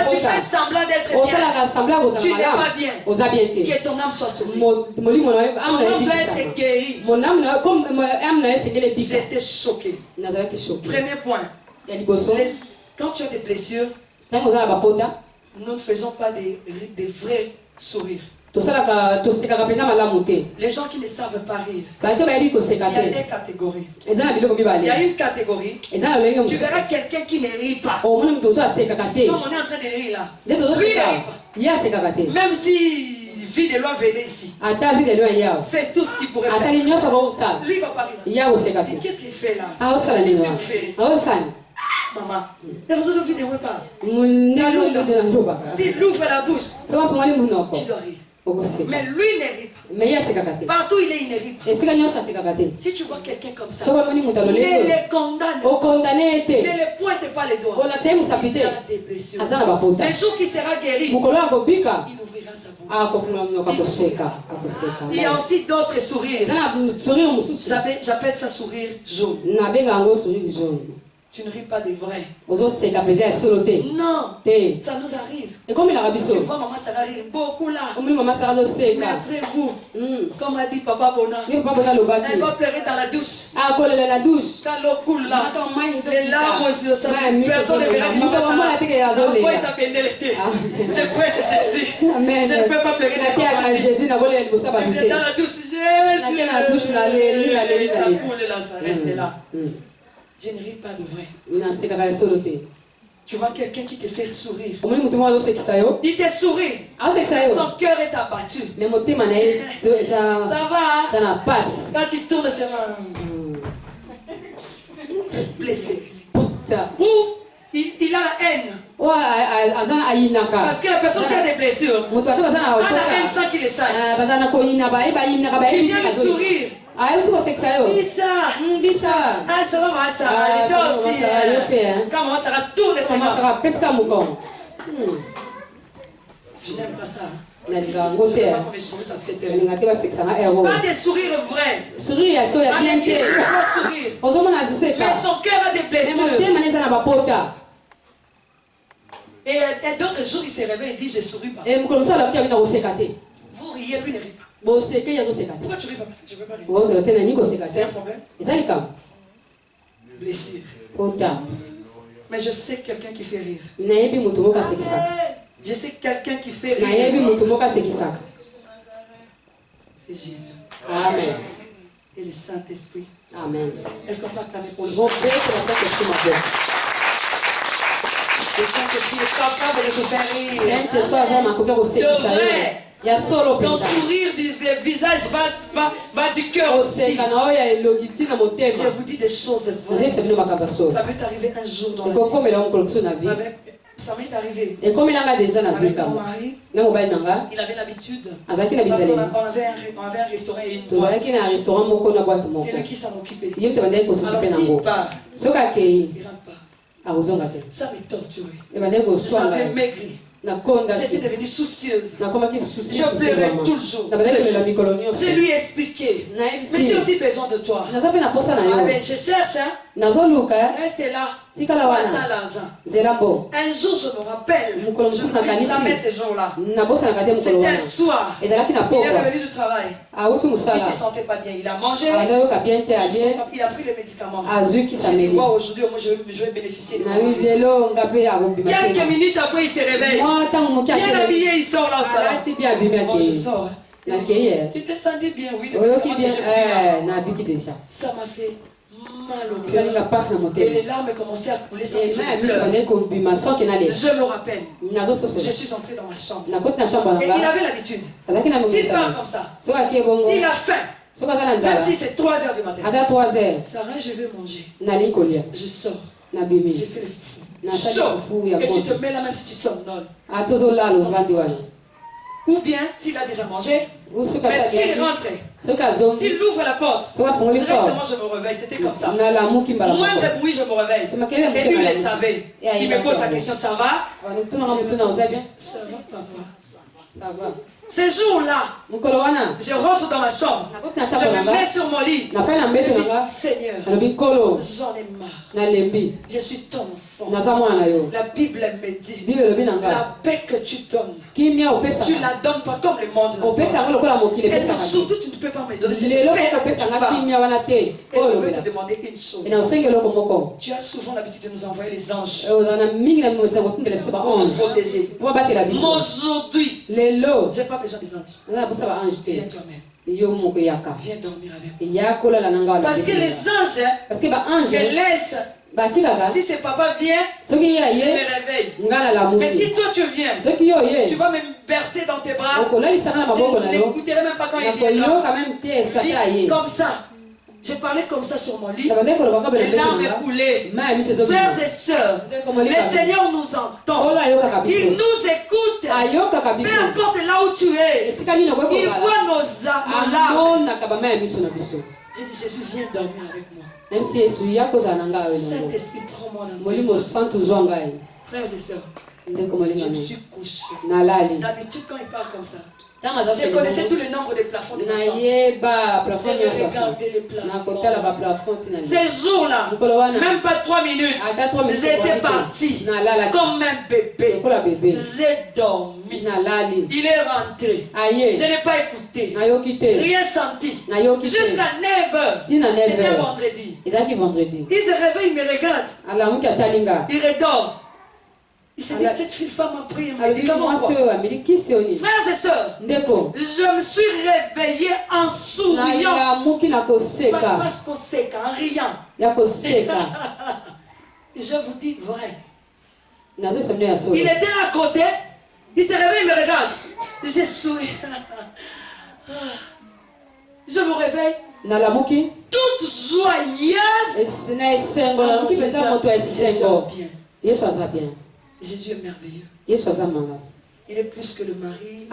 Tu fais semblant d'être bien. Tu n'es pas bien. Que ton âme soit sauvée. Ton âme doit être guérie. J'étais choqué. Premier point. Quand tu as des blessures, nous ne faisons pas des vrais sourires. Les gens qui ne savent pas rire. Il y a des catégories. Il y a une catégorie. Tu verras quelqu'un qui ne rit pas. Comme on est en train de rire là. Lui ne rit pas. Même si vie de loi venait ici. Fait tout ce qu'il pourrait faire. Lui ne va pas rire. Qu'est-ce qu'il fait là? Qu'est-ce qu'il fait? Maman, les autres vies ne voient pas. S'il ouvre la bouche, tu dois rire. Mais lui ne rit pas. Partout il est, il ne rit pas. Si tu vois quelqu'un comme ça, ne le condamne pas. Ne le pointe pas les doigts. Il a des blessures. Le jour qu'il sera guéri, il ouvrira sa bouche. Il y a aussi d'autres sourires. J'appelle ça sourire jaune. Tu ne ris pas des vrais. Non, ça nous arrive. Tu vois maman Sarah rire beaucoup là. Mais après vous, comme a dit Papa Bona, elle va pleurer dans la douche. Quand l'eau coule là, les larmes, personne ne verra que maman Sarah. Pourquoi il s'appelle l'été? Je prêche Jésus. Je ne peux pas pleurer dans la douche. Jésus. Ça coule là, ça reste là. Je ne ris pas de vrai. Tu vois quelqu'un qui te fait sourire. Il te sourit. Son cœur est abattu. Ça va. Quand tu tournes ses mains. Blessé. Ou il a la haine. Parce que la personne qui a des blessures a la haine sans qu'il le sache. Tu viens de sourire. Disha. Ah, ça va, maman Sarah. Elle était aussi. Quand maman Sarah tourne ses mains. Je n'aime pas ça. Je ne veux pas qu'on me sourie à 7 heures. Pas des sourires vrais. Pas des sourires. Mais son cœur a des blessures. Et d'autres jour, il s'est réveillé et dit, je souris pas. Vous riez, lui ne rit pas. Pourquoi tu ris pas? Parce que je ne veux pas rire. C'est un problème. Blessure. Mais je sais quelqu'un qui fait rire. Je sais quelqu'un qui fait rire. C'est Jésus. Amen. Et le Saint-Esprit. Amen. Est-ce qu'on peut acclamer pour le Saint-Esprit? Le Saint-Esprit est capable de te faire rire. De vrai. Ton sourire du visage va du cœur aussi. Je vous dis des choses vraies. Ça peut t'arriver un jour dans la vie. Ça m'est arrivé. Avec mon mari, il avait l'habitude. On avait un restaurant et une boîte. C'est lui qui s'en occupait. Alors s'il part, il ne rentre pas. Ça me torturait. J'avais maigri. J'étais devenue soucieuse. Je pleurais tout le jour. Je lui ai expliqué. Mais j'ai aussi besoin de toi. Je cherche. Reste là. Attends l'argent. Un jour, je me rappelle. Je n'oublie jamais ce jour-là. C'était un soir. Il est revenu du travail. Il ne se sentait pas bien. Il a mangé. Il a pris les médicaments. Aujourd'hui, moi, je vais bénéficier de moi. Quelques minutes après, il se réveille. Bien habillé, il sort là. Bon, je sors. Tu t'es senti bien, oui. Ça m'a fait mal au cœur. Et les larmes commençaient à couler sans que je pleure. Je me rappelle. Je suis entrée dans ma chambre. Et il avait l'habitude. S'il part comme ça, s'il a faim, même si c'est 3 h du matin, Sarah, je vais manger. Je sors. J'ai fait le foufou. Chaud. Et tu te mets là même si tu somnoles. Ou bien s'il a déjà mangé, mais s'il rentre, s'il ouvre la porte, directement je me réveille. C'était comme ça. Moindre bruit, je me réveille. Et lui, il le savait. Il me pose la question, ça va? Ça va, papa. Ça va. Ce jour-là, je rentre dans ma chambre. Je me mets sur mon lit. Je dis, Seigneur, j'en ai marre. Je suis ton enfant. La Bible me dit, la paix que tu donnes, tu ne la donnes pas comme le monde la donne. Et surtout, tu ne peux pas me donner cette paix que tu parles. Et je veux te demander une chose. Tu as souvent l'habitude de nous envoyer les anges pour nous protéger. Aujourd'hui, je n'ai pas besoin des anges. Viens toi-même. Viens dormir avec moi. Parce que les anges me laissent. Si c'est papa vient, je me réveille. Mais si toi tu viens, tu vas me bercer dans tes bras. Je n'écouterai même pas quand il viendra. Comme ça. J'ai parlé comme ça sur mon lit. Les larmes coulaient. Frères et sœurs, le Seigneur nous entend. Il nous écoute. Peu importe là où tu es. Il voit nos larmes. J'ai dit, Jésus, viens dormir avec moi. Saint-Esprit, prends-moi dans tes bras. Frères et sœurs, je me suis couché. D'habitude, quand il parle comme ça, je connaissais tous les nombres des plafonds de ma chambre. J'ai regardé les plafonds. Ces jours-là, même pas 3 minutes, j'étais parti comme un bébé. J'ai dormi. Il est rentré. Je n'ai pas écouté. Rien senti. Jusqu'à 9 h. C'était vendredi. Il se réveille, il me regarde. Il redort. Il s'est dit, cette femme a pris, elle m'a dit comment quoi? Frères et sœurs, je me suis réveillé en souriant. Pas en riant. Je vous dis vrai. Il était là à côté, il se réveille, il me regarde. Je souris. Je me réveille. Toute joyeuse. Jésus est merveilleux. Il est plus que le mari.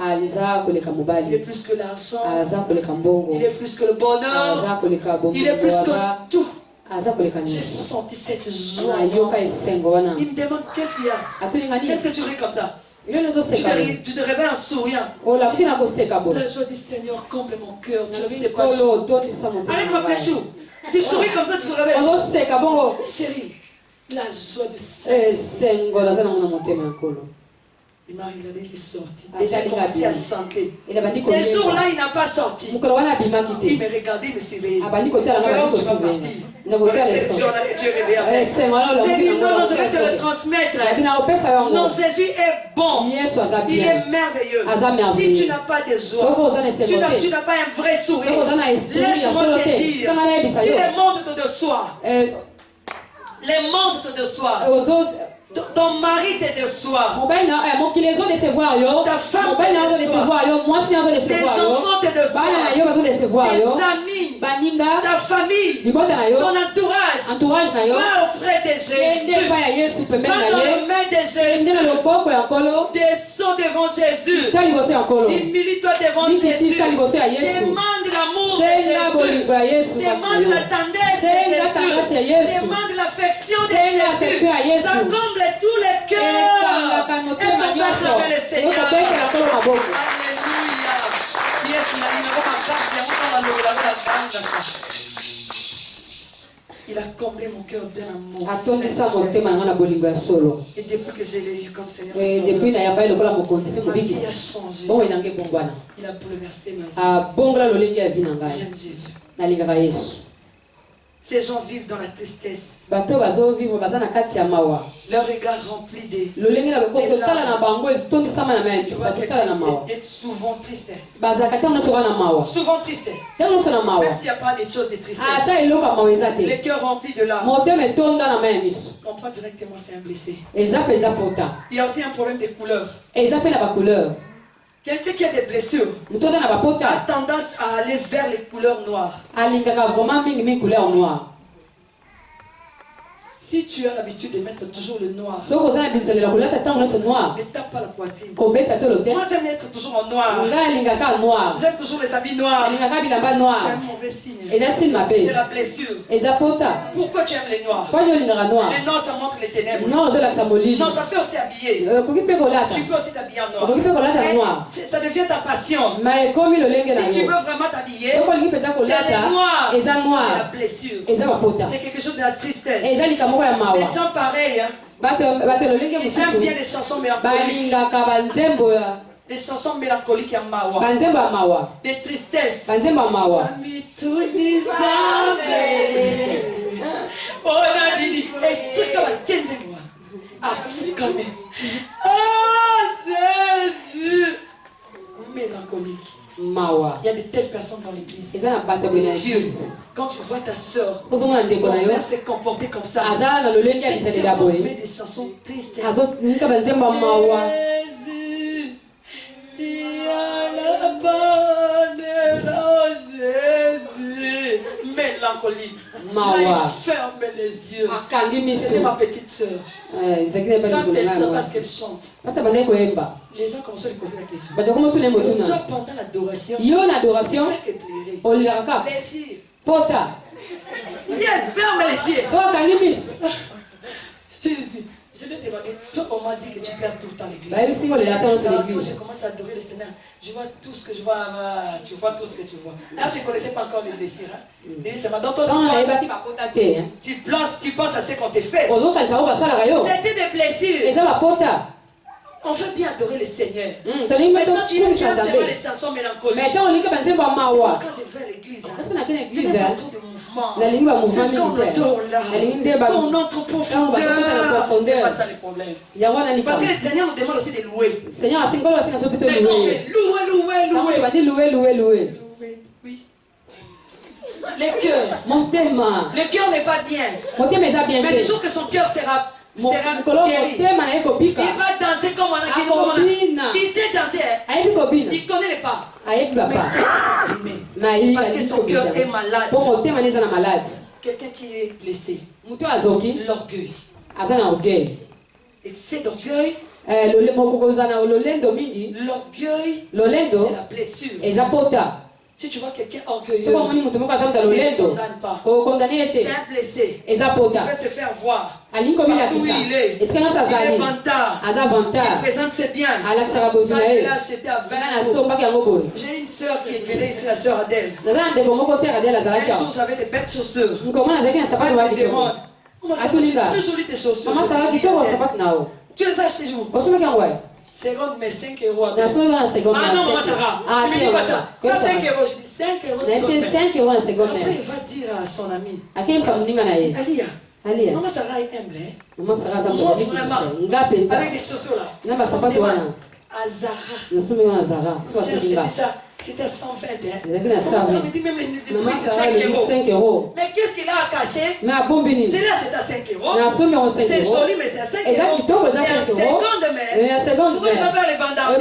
Il est plus que l'argent. Il est plus que le bonheur. Il est plus que tout. J'ai senti cette joie. Il me demande qu'est-ce qu'il y a. Qu'est-ce que tu ris comme ça? Tu te réveilles en souriant. La joie du Seigneur comble mon cœur. Tu ne sais pas. Allez, ma péchou. Tu souris comme ça, tu te réveilles. Chérie. La joie du Seigneur. Il m'a regardé, il est sorti. Et j'ai commencé à chanter. Ces jours-là, il n'a pas sorti. Il me regardait, il me surveillait. Frère, tu vas partir. Cette jour-là que tu es réveillé. J'ai dit non, je vais te le transmettre. Non, Jésus est bon. Il est merveilleux. Si tu n'as pas de joie, tu n'as pas un vrai sourire, laisse-moi te dire, si les mondes te déçoivent, les mondes te déçoivent, ton mari te déçoit. Ta femme te déçoit. Tes enfants te déçoivent. Tes amis, ta famille, ton entourage. Va auprès de Jésus. Va dans les mains de Jésus. Descends devant Jésus. Humilie-toi devant Jésus. Demande l'amour de Jésus. Demande la tendresse de Jésus. Demande l'affection de Jésus. Ça comble tous les cœurs. Est-ce qu'on peut acclamer le Seigneur? Alléluia. Il a comblé mon cœur d'un amour sincère. Et depuis que je l'ai eu comme Seigneur, ma vie a changé. Il a bouleversé ma vie. J'aime Jésus. Ces gens vivent dans la tristesse. Leur regard rempli de larmes. Être souvent triste. Souvent triste. Même s'il n'y a pas de choses de tristesse. Les cœurs remplis de larmes. On comprend directement c'est un blessé. Il y a aussi un problème de couleur. Quelqu'un qui a des blessures a tendance à aller vers les couleurs noires. Si tu as l'habitude de mettre toujours le noir, ne tape pas la poitrine. Moi j'aime être toujours en noir. J'aime toujours les habits noirs. C'est un mauvais signe. C'est la blessure. Pourquoi tu aimes les noirs? Les noirs ça montre les ténèbres. Non, ça fait aussi habiller. Tu peux aussi t'habiller en noir. Ça devient ta passion. Si tu veux vraiment t'habiller, c'est les noirs. C'est la blessure. C'est quelque chose de la tristesse. Les gens pareils, ils aiment bien les chansons mélancoliques. Des chansons mélancoliques à Mawa. Des tristesses. Jésus. Mélancolique. Il y a de telles personnes dans l'église. Dieu, quand tu vois ta soeur, ton frère s'est comporté comme ça, c'est des chansons tristes. Jésus, tu as la bonne Jésus. Mélancolique. Là, il ferme les yeux. C'est ma petite soeur. Quand elle chante, parce qu'elle chante, les gens commencent à lui poser la question. Toi, pendant l'adoration, plaisir. Si elle ferme les yeux, je lui ai demandé, toi on m'a dit que tu perds tout le temps l'église. Quand je commence à adorer le Seigneur, je vois tout ce que je vois, tu vois tout ce que tu vois. Là je ne connaissais pas encore les blessures. Donc toi tu penses à ce qu'on t'a fait. C'était des blessures. On veut bien adorer le Seigneur. Maintenant tu aimes seulement les chansons mélancoliques. Quand je vais à l'église, je n'ai pas trop de mouvement. C'est quand on adore là, quand on entre en profondeur. C'est pas ça le problème. Parce que le Seigneur nous demande aussi de louer. Louer. Oui. Le cœur n'est pas bien. Mais le jour que son cœur sera guéri, il va danser comme on a. Il sait danser. Il connaît les pas. Mais c'est parce que son cœur est malade. Quelqu'un qui est blessé. L'orgueil. Excès d'orgueil. L'orgueil, c'est la blessure. Si tu vois quelqu'un orgueilleux, ne le condamne pas. C'est un blessé. Il veut se faire voir. Partout où il est. Il est vantard. Il présente ses biens. Ça, je l'ai acheté à 20 euros. J'ai une soeur qui venait ici, la soeur Adèle. Un jour, j'avais des belles chaussures. Elle me demande, c'est très joli tes chaussures. Tu les as achetées où? Seconde, mais 5 euros. Ah non, maman Sarah. Tu me dis pas ça. Ça, 5 euros. Je dis 5 euros. C'est 5 euros la seconde. Après, il va dire à son ami. Alia. Maman Sarah aime les. Maman Sarah, ça moi, vraiment. Avec des chaussures là. À Zara. J'ai acheté ça. C'était 120. Ça me dit même les prix, c'est 5 euros. Mais qu'est-ce qu'il a caché? C'est là, c'est à 5 euros. C'est joli, mais c'est à 5 euros. C'est à seconde, pourquoi je vais faire les bandards?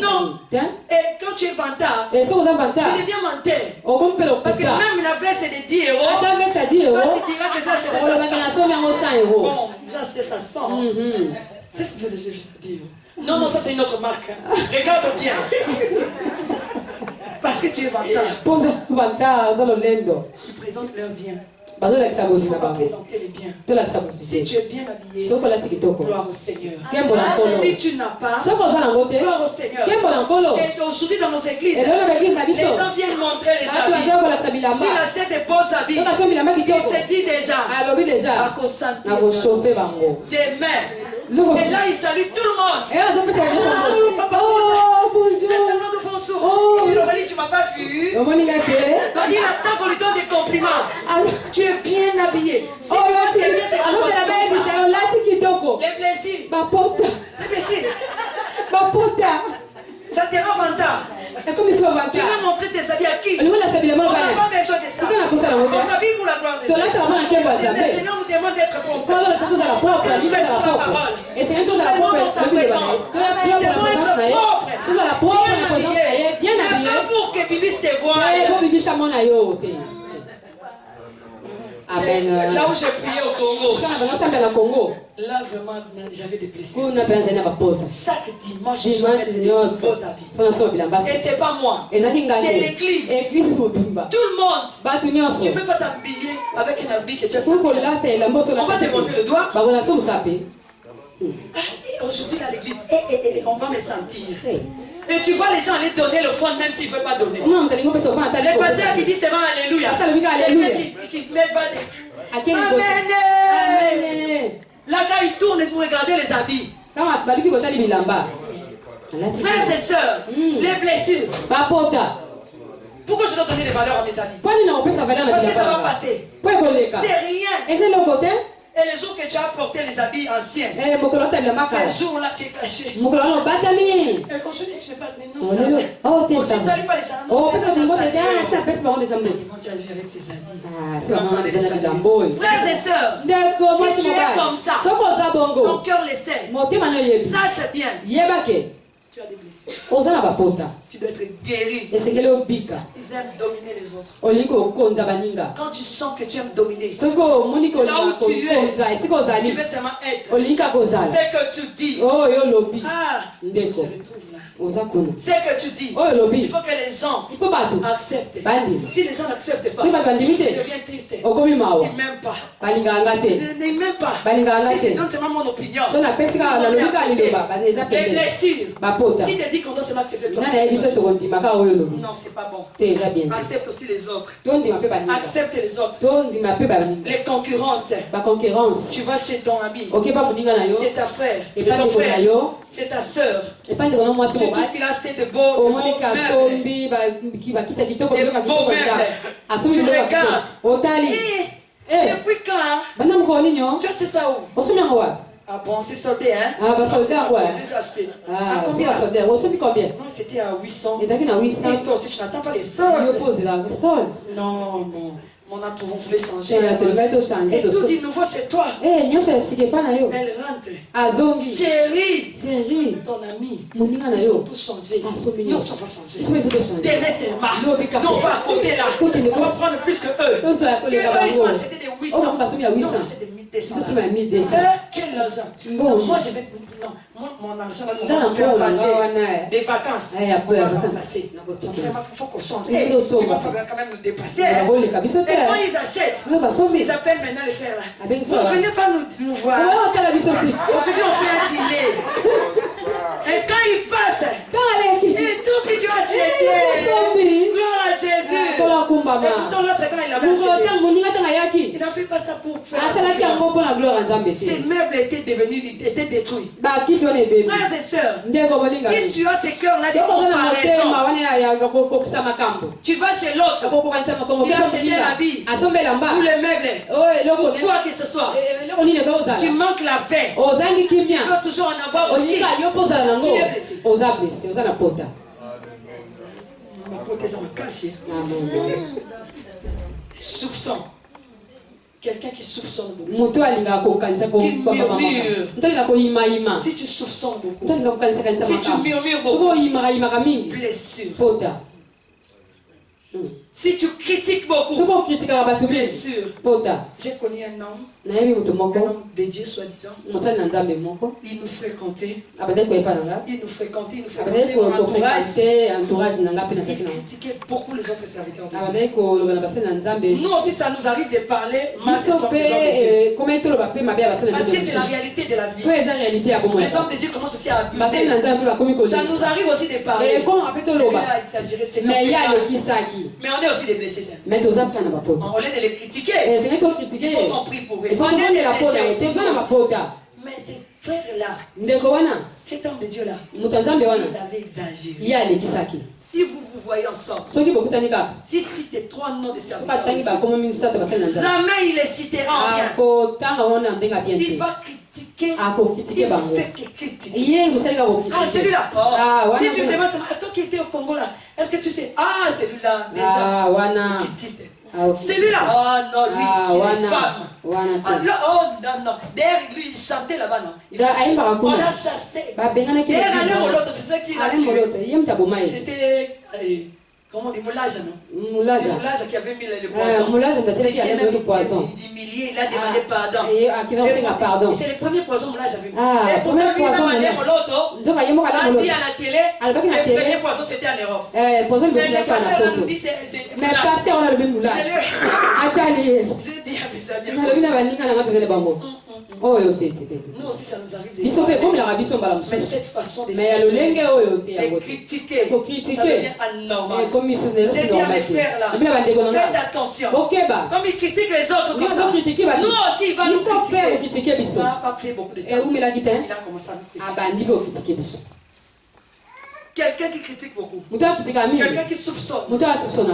Non. Et quand tu es vantard, tu deviens menteur. Parce que même la veste est de 10 euros. Quand tu diras que ça, c'est à 100 euros. Bon, j'ai acheté ça 100. C'est ce que j'ai dit. Non, ça c'est une autre marque. Regarde bien. Parce que tu es vantard. Ils présentent leur bien. On va présenter les biens. Si tu es bien habillé, gloire au Seigneur. Si tu n'as pas, gloire au Seigneur. Et aujourd'hui dans nos églises, les gens viennent montrer les habits. S'il achète des beaux habits, il se dit déjà, à cause santé. Demain. Et là, il salue tout le monde. Bonjour, papa. Oh, bonjour. Oh. Il aurait dit, tu m'as pas vu. Donc, il attend qu'on lui donne des compliments. Tu es bien habillé. Si les blessés. Ça te rend vantard. Tu vas montrer tes habits à qui? On n'a pas besoin de ça. On s'habille pour la gloire de Dieu. Le Seigneur nous demande d'être propre. Nous devons être propres. Nous devons être propres. Bien habillés. Pas pour que Bibi te voie. Amen. Là où j'ai prié au Congo, là vraiment j'avais des blessures. Chaque dimanche, je mets des beaux habits. Et c'est pas moi, c'est l'église. Tout le monde. Tu ne peux pas t'habiller avec un habit que tu as. On va te montrer le doigt. Aujourd'hui à l'église, on va me sentir. Et tu vois les gens aller donner le fond même s'ils ne veulent pas donner. Les pasteurs qui disent seulement Alléluia. Qui se mettent pas des... Amen. Là quand ils tournent, vous regardez les habits. Frères et sœurs, les blessures. Pourquoi je dois donner des valeurs à mes habits? Parce que ça va passer. C'est rien. Et le jour que tu as porté les habits anciens, ce jour-là tu es caché. Et aujourd'hui tu ne fais pas de non. Tu ne salues pas les gens. Tu as vu avec ses habits. Frères et sœurs, si tu es comme ça, ton cœur le sait. Sache bien. Tu as des blessures. Tu dois être guéri. Ils aiment dominer les autres. Quand tu sens que tu aimes dominer, là où tu es, tu veux seulement être. C'est que tu dis. Il se retrouve là. C'est que tu dis. Il faut que les gens acceptent. Si les gens n'acceptent pas, tu deviens triste. Ils n'aiment pas. Ils n'aiment pas. Si je donne seulement mon opinion, les blessures. Qui te dit qu'on doit se accepter toi? Non, c'est pas bon. Accepte aussi les autres. Accepte les autres. Les concurrences. Tu vas chez ton ami. C'est ta frère. C'est ton frère. C'est ta soeur. Tu trouves qu'il a acheté de beaux meubles. Tu regardes. Depuis quand? Tu sais ça où? Ah bon, c'est soldé, hein? Déjà acheté. À combien? Non, c'était à 800. Et toi aussi, tu n'attends pas les soldes. Non. On voulait changer. Et tout dit nouveau, c'est toi. Elle rentre. Chérie, ton ami. Ils ont tous changé. Nous, on va changer. Demain, c'est marre. Nous, on va à côté là. On va prendre plus que eux. Eux, ils ont acheté des 800. Nous, on achète des 1200. Quel argent? Moi, je vais... Non, mon argent là, nous va faire passer des vacances. On va remplacer. Vraiment, il faut qu'on change. Ils vont quand même nous dépasser. Et quand ils achètent, ils appellent maintenant les frères là. Vous ne venez pas nous voir. Aujourd'hui, on fait un dîner. Et quand ils passent, et tout ce que tu as acheté, gloire à Jésus. Et pourtant, l'autre, quand il avait acheté, il n'a fait pas ça pour faire. Ces meubles étaient détruits. Frères et sœurs, si tu as ces cœurs-là de comparaison, tu vas chez l'autre, il a acheté l'habit ou les meubles, ou quoi que ce soit, tu manques la paix. Tu veux toujours en avoir aussi. Tu es blessé. Soupçon. Quelqu'un qui soupçonne beaucoup. Qui murmure. Si tu soupçonnes beaucoup. Si tu murmures beaucoup. Blessure. Si tu critiques beaucoup. Blessure. J'ai connu un homme de Dieu soi-disant. Il nous fréquentait. Mon entourage. Il critiquait beaucoup les autres serviteurs de Dieu. Nous aussi ça nous arrive de parler mal des hommes de Dieu. Parce que c'est la réalité de la vie. Les hommes de Dieu commencent aussi à abuser. Ça nous arrive aussi de parler. Celui-là a exagéré, c'est mais on est aussi des blessés. Au lieu de les critiquer, il faut qu'on prie pour eux. Mais ces frères-là, cet homme de Dieu-là, il avait exagéré. Si vous vous voyez ensemble, s'il cite 3 noms de serviteurs, jamais il les citera en bien. Il va critiquer. Il ne fait que critiquer. Ah, celui-là. Si tu me demandes, toi qui étais au Congo là, est-ce que tu sais? Ah, celui-là, déjà. Celui-là, oh non, lui, il est une femme. Là, oh non. D'ailleurs, lui, il chantait là-bas, non? On l'a chassé. D'ailleurs, Alain Moloto, c'est ça qu'il a tué. C'était, comment on dit, Moulage, non? Moulage qui avait mis le poison. Il a demandé pardon. C'est le premier poison Moulage avait mis. Et pourtant, lui-même, Alain Moloto, a dit à la télé, le premier poison, c'était en Europe. Mais le pasteur nous dit, c'est Moulage. J'ai dit à mes amis, nous aussi ça nous arrive de mais cette façon de critiquer, ça devient anormal. J'ai dit à mes frères là, faites attention. Comme ils critiquent les autres comme ça, nous aussi il va nous critiquer. Ça n'a pas pris beaucoup de temps. Il a commencé à nous critiquer. Quelqu'un qui critique beaucoup, quelqu'un qui soupçonne,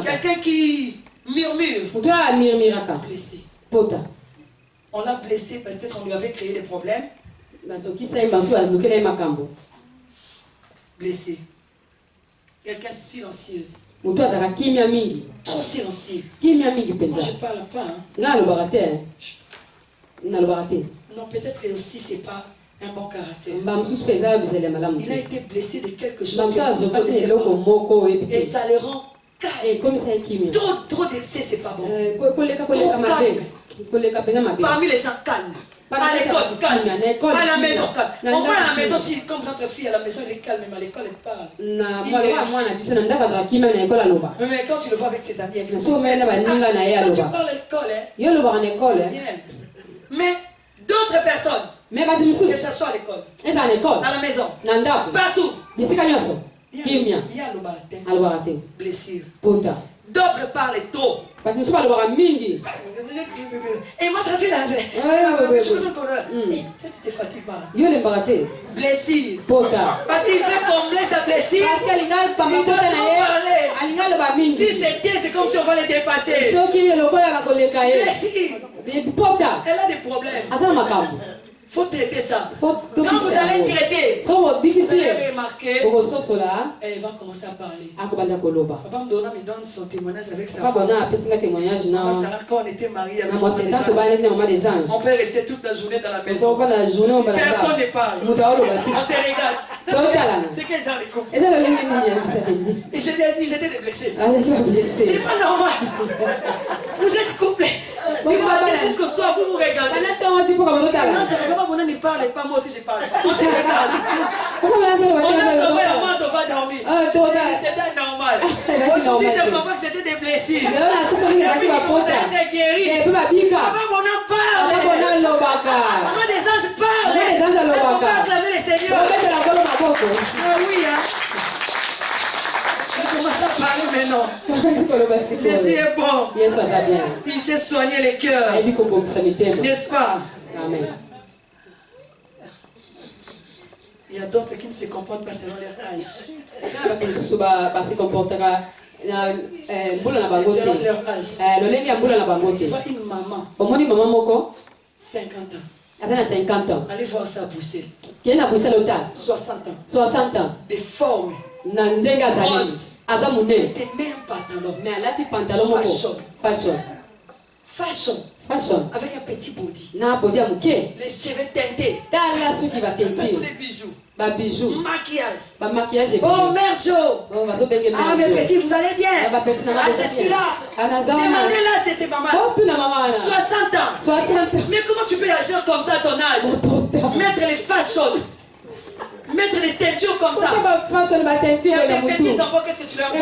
quelqu'un qui murmure, blessé. On l'a blessé parce que peut-être on lui avait créé des problèmes. Blessé. Quelqu'un silencieuse. Trop silencieux. Moi je parle pas. Non, peut-être que aussi c'est pas un bon caractère. Il a été blessé de quelque chose et ça le rend calme. Trop d'excès c'est pas bon. Trop calme. Parmi les gens calmes. À l'école, calme. À la maison, calme. Au moins à la maison, si comme notre fille à la maison, elle est calme, mais à l'école, elle parle. Mais quand tu le vois avec ses amis, quand tu parles à l'école, mais d'autres personnes, que ce soit à l'école, à la maison, partout, il y a le blessure. D'autres parlent trop. Et moi, ça tu l'as dit. Tu te fatigues pas. Blessure. Parce qu'il veut combler sa blessure. Il doit trop parler. Si c'est comme si on va les dépasser. Blessure. Elle a des problèmes. Il faut traiter ça. Quand vous allez traiter, vous allez remarquer, elle va commencer à parler. Papa me donne son témoignage avec sa femme. Quand on était mariés avec des anges, on peut rester toute la journée dans la maison. Personne ne parle. On se regarde. C'est quel genre de couple? Ils étaient déblessés. C'est pas normal. Vous êtes couplés. Tu vas jusqu'au soir, vous vous regardez. Non, c'est vraiment bon, ne parle pas, moi aussi je parle. On se regarde. On a sauvé la mort, on va dormir. C'était normal. Aujourd'hui, je comprends que c'était des blessures. Et puis, ça a été guéri. Papa, on en parle. Maman, des anges parlent. On va acclamer le Seigneur. Ah oui, hein. On commence à parler. mais non. Jésus est bon. Il sait soigner les cœurs. N'est-ce pas? Amen. Il y a d'autres qui ne se comportent pas selon leur âge. Selon leur âge. Tu vois une maman. 50 ans. 50 ans. Allez voir ça pousser. 60 ans. Des formes. Rose. Tes mêmes pantalons. Fashion. Avec un petit body. Les cheveux teintés. Des bijoux. Maquillage. Oh merde Joe. Ah mes petits, vous allez bien? Ah je suis là. Demandez l'âge de ces mamans. 60 ans. Mais comment tu peux agir comme ça à ton âge? Mettre les fashion. Mettre les teintures comme ça. Tes petits enfants, qu'est-ce que tu leur dis?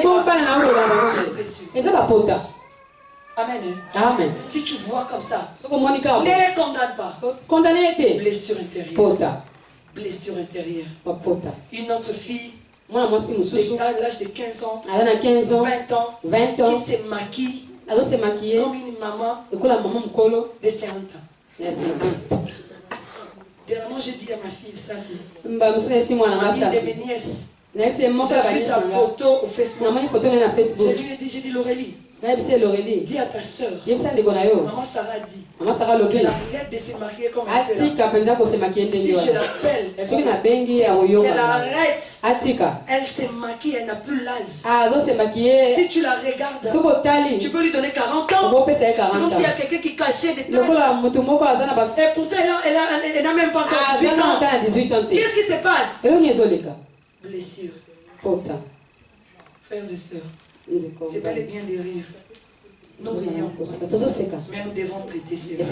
Amen. Amen. Si tu vois comme ça, ne les condamne pas. Blessure intérieure. Blessure intérieure. Une autre fille, à l'âge de 15 ans, 20 ans, qui se maquille comme une maman de 50 ans. Dernièrement, j'ai dit à ma fille, sa fille, une de mes nièces, j'ai vu sa photo au Facebook. Je lui ai dit, Laurélie, dis à ta soeur, maman Sarah dit, qu'elle arrête de se maquiller comme elle fait. Si je l'appelle, qu'elle arrête. Elle se maquille, elle n'a plus l'âge. Si tu la regardes, tu peux lui donner 40 ans. C'est comme s'il y a quelqu'un qui cachait des tâches. Et pourtant, elle n'a même pas encore 18 ans. Qu'est-ce qui se passe? Blessure. Frères et sœurs, c'est bel et bien des rires. Nous rions, mais nous devons traiter cela.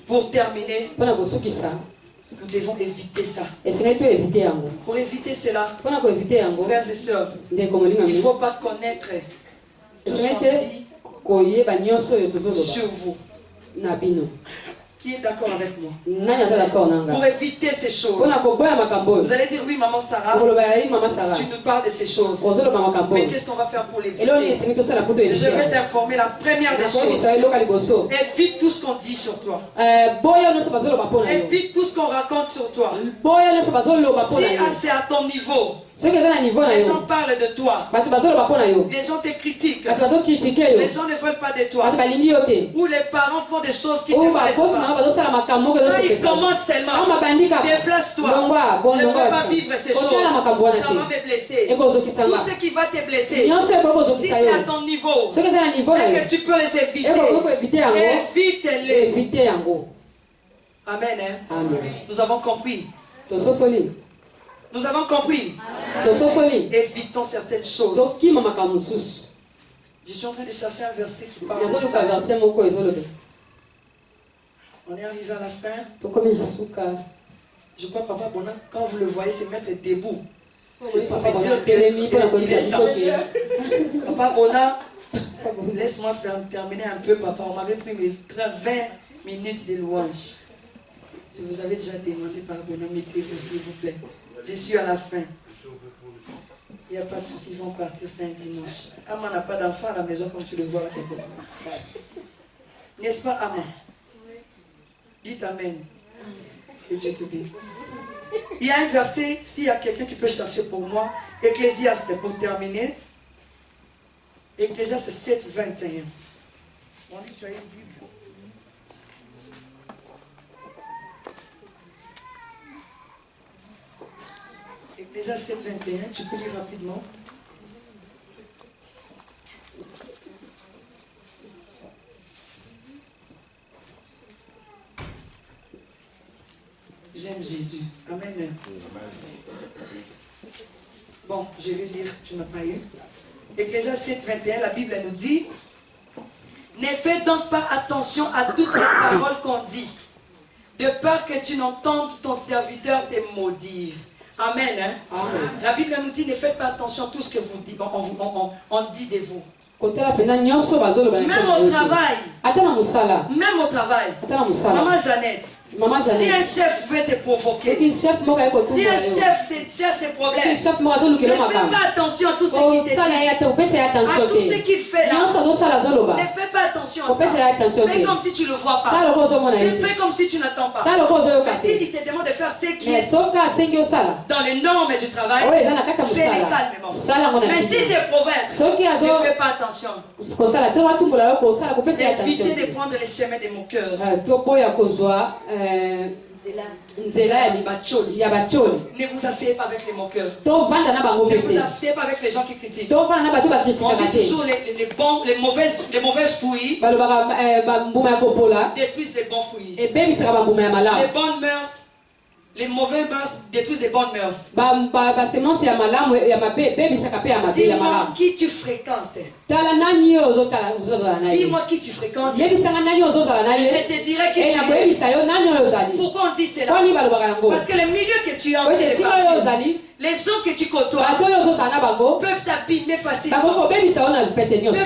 Pour terminer, nous devons éviter ça. Pour éviter cela, frères et sœurs, il ne faut pas connaître tout ce qu'on dit sur vous. Qui est d'accord avec moi? Pour éviter ces choses. Vous allez dire oui maman Sarah, tu nous parles de ces choses. Mais qu'est-ce qu'on va faire pour l'éviter? Je vais t'informer la première des choses. Évite tout ce qu'on dit sur toi. Évite tout ce qu'on raconte sur toi. Si c'est à ton niveau, les gens parlent de toi. Les gens te critiquent. Les gens ne veulent pas de toi. Ou les parents font des choses qui ne plaisent pas. Quand ils commencent seulement, déplace-toi. Je ne veux pas vivre ces choses. Ça va me blesser. Tout ce qui va te blesser, si c'est à ton niveau et que tu peux les éviter, évite-les. Amen. Nous avons compris. Nous avons compris. Évitons certaines choses. Je suis en train de chercher un verset qui parle de ça. On est arrivé à la fin. Je crois Papa Bona, quand vous le voyez se mettre debout, c'est pour me dire que Papa Bona, laisse-moi terminer un peu, Papa. On m'avait pris mes 20 minutes de louange. Je vous avais déjà demandé, Papa Bona, mettez-vous s'il vous plaît. Je suis à la fin. Il n'y a pas de souci, ils vont partir, c'est un dimanche. Ama n'a pas d'enfant à la maison comme tu le vois là. N'est-ce pas, Ama? Dites Amen. Et Dieu te bénisse. Il y a un verset, s'il y a quelqu'un qui peut chercher pour moi, Ecclésiaste, pour terminer. Ecclésiaste 7, 21. On dit, tu as une Bible. Ecclésiaste 7, 21, tu peux lire rapidement. J'aime Jésus. Amen. Bon, je vais lire, tu n'as pas eu. Ecclésiaste 7, 21, la Bible nous dit, ne fais donc pas attention à toutes les paroles qu'on dit, de peur que tu n'entendes ton serviteur te maudire. Amen. Amen. La Bible nous dit, ne faites pas attention à tout ce que vous dites, on dit de vous. Même au travail. Même au travail. Maman Jeannette. Si un chef veut te provoquer, si un chef te cherche des problèmes, ne fais pas attention à tout ce qu'il te dit, à tout ce qu'il fait là. Ne fais pas attention à ça. Fais comme si tu ne le vois pas. Fais comme si tu n'attends pas. Mais s'il te demande de faire ce qui est dans les normes du travail, fais-les calmement. Mais s'il te provoque, ne fais pas attention. Évitez de prendre les chemins de mon cœur. Ne vous asseyez pas avec les moqueurs. Ne vous asseyez pas avec les gens qui critiquent. On dit toujours les mauvaises fouilles détruisent les bons fouilles. Les bonnes mœurs, les mauvais mœurs détruisent les bonnes mœurs. Dis-moi qui tu fréquentes. Dis-moi qui tu fréquentes. Je te dirai qui tu es. Pourquoi on dit cela? Parce que le milieu que tu as, les gens que tu côtoies peuvent t'abîmer facilement. Peuvent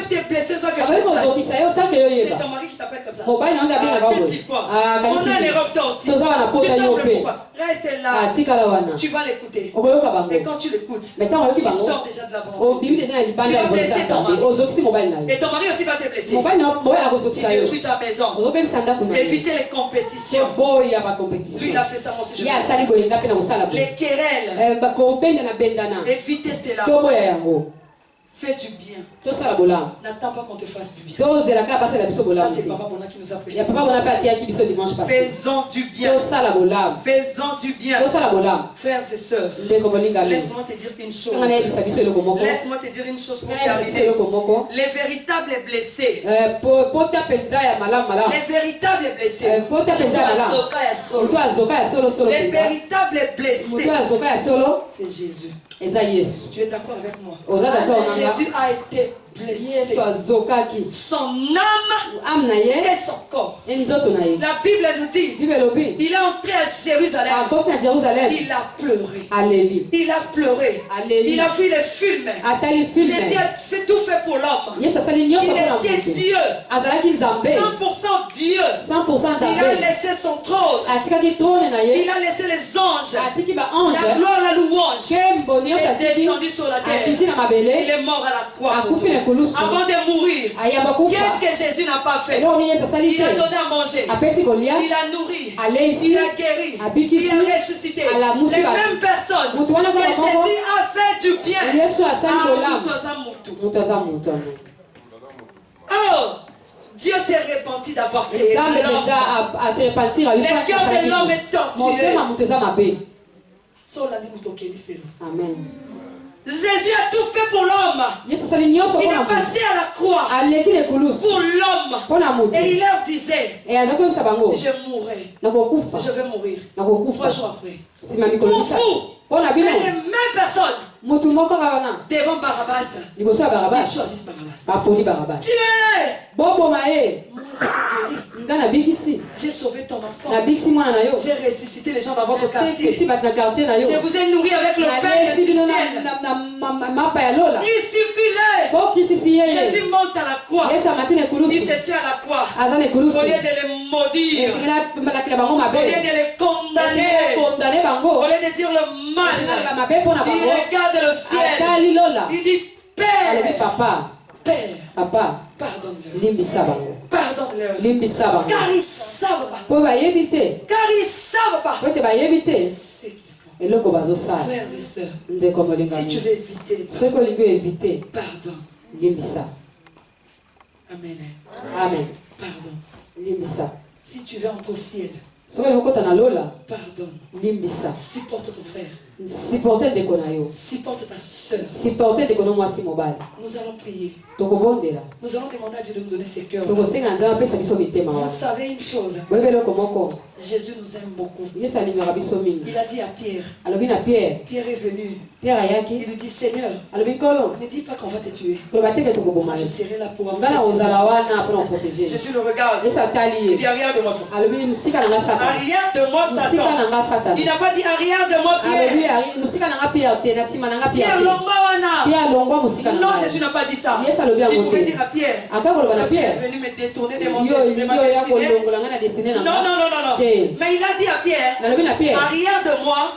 te blesser sans que tu le saches. C'est ton mari qui t'appelle comme ça. Qu'est-ce qu'il croit? On a les recteurs aussi. Tu t'en pourquoi? Reste là. Tu vas l'écouter. Et quand tu l'écoutes, tu sors déjà de la volonté. Tu vas blesser ton mari. Et ton mari aussi va te blesser. Tu détruis ta maison. Évitez les compétitions. Lui, il a fait ça, moi aussi je l'ai. Les querelles. Évitez cela. Fais du bien. N'attends pas qu'on te fasse du bien. Ça, c'est Papa Bona qui nous a prêché. Faisons du bien. Faisons du bien. Frères et sœurs, laisse-moi te dire une chose. Laisse-moi te dire une chose pour terminer. Les véritables blessés. Les véritables blessés. Les véritables blessés. C'est Jésus. Tu es d'accord avec moi? Jésus a été blessé. Son âme et son corps. La Bible nous dit, il est entré à Jérusalem. Il a pleuré. Il a pleuré. Il a vu les films. Jésus a fait tout fait pour l'homme. Il était Dieu. 100% Dieu. Il a laissé son trône. Il a laissé les anges. La gloire, la louange. Il est descendu sur la terre. Il est mort à la croix. Avant de mourir, qu'est-ce que Jésus n'a pas fait? Il a donné à manger. Il a nourri. Il a guéri. Il a ressuscité. Les mêmes personnes que Jésus a fait du bien. Oh, Dieu s'est repenti d'avoir créé l'homme. Le cœur de l'homme est torturé. Amen. Jésus a tout fait pour l'homme. Il est passé à la croix pour l'homme. Et il leur disait, je mourrai. Je vais mourir 3 jours après. Pour vous, les mêmes personnes devant Barabbas, ils choisissent Barabbas. Dieu! J'ai sauvé ton enfant. J'ai ressuscité les gens dans votre quartier. Je vous ai nourri avec le pain du ciel. Crucifie-les. Jésus monte à la croix. Il se tient à la croix. Au lieu de les maudire, au lieu de les condamner, au lieu de dire le mal, il regarde le ciel. Il dit, Père, pardonne-leur. Pardonne-leur. Car ils savent pas. Car ils savent pas. C'est qu'ils font. Frères et sœurs, si tu veux éviter, pardonne. Amen. Pardon. Si tu veux entrer au ciel, pardonne. Supporte ton frère. Supporte ta soeur. Nous allons prier. Nous allons demander à Dieu de nous donner ses cœurs. Vous savez une chose, Jésus nous aime beaucoup. Il a dit à Pierre, Pierre est venu. Il lui dit, Seigneur, ne dis pas qu'on va te tuer. Je serai là pour protéger. Jésus le regarde. Il dit, arrière de moi Satan. Arrière de moi Satan. Il n'a pas dit arrière de moi Pierre. Pierre Longwa. Non, Jésus n'a pas dit ça. Il pouvait dire à Pierre, quand tu es venu me détourner de ma destinée. Non. Mais il a dit à Pierre, arrière de moi,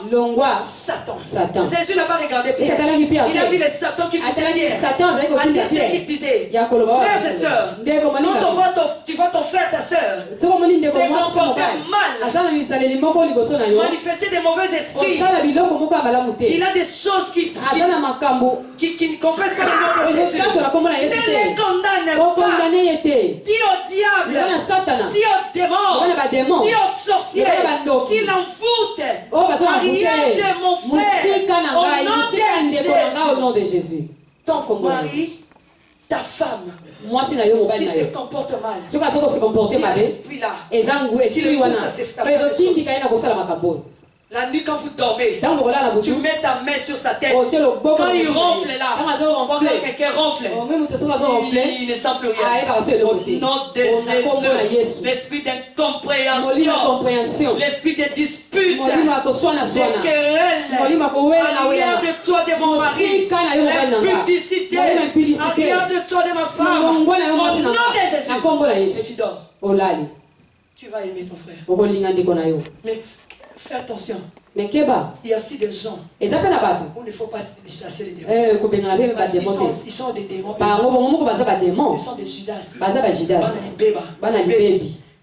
Satan. Jésus n'a pas regardé Pierre. Il a vu les Satan qui poussaient Pierre. À dire ce qu'il disait. Frères et sœurs, quand tu vois ton frère, ta sœur, se comporter mal, manifester des mauvais esprits, il a des choses qui ne confessent pas le nom de Jésus. Ne les condamne pas. Dis au diable, dis au démon, dis aux sorciers qu'il envoûte arrière de mon frère au nom de Jésus. Ton mari, ta femme, si se comporte mal, dis à l'esprit là, qu'il pousse à se taper. La nuit quand vous dormez, tu mets ta main sur sa tête. Quand il ronfle là, quand quelqu'un ronfle, il ne sent plus rien. Au nom de Jésus, l'esprit d'incompréhension, l'esprit de dispute, de querelle, arrière de toi de mon mari, l'impudicité, arrière de toi de ma femme, au nom de Jésus, et tu dors. Tu vas aimer ton frère. Mais fais attention. Il y a aussi des gens où il ne faut pas chasser les démons. Parce qu'ils sont des démons. Ce sont des Judas.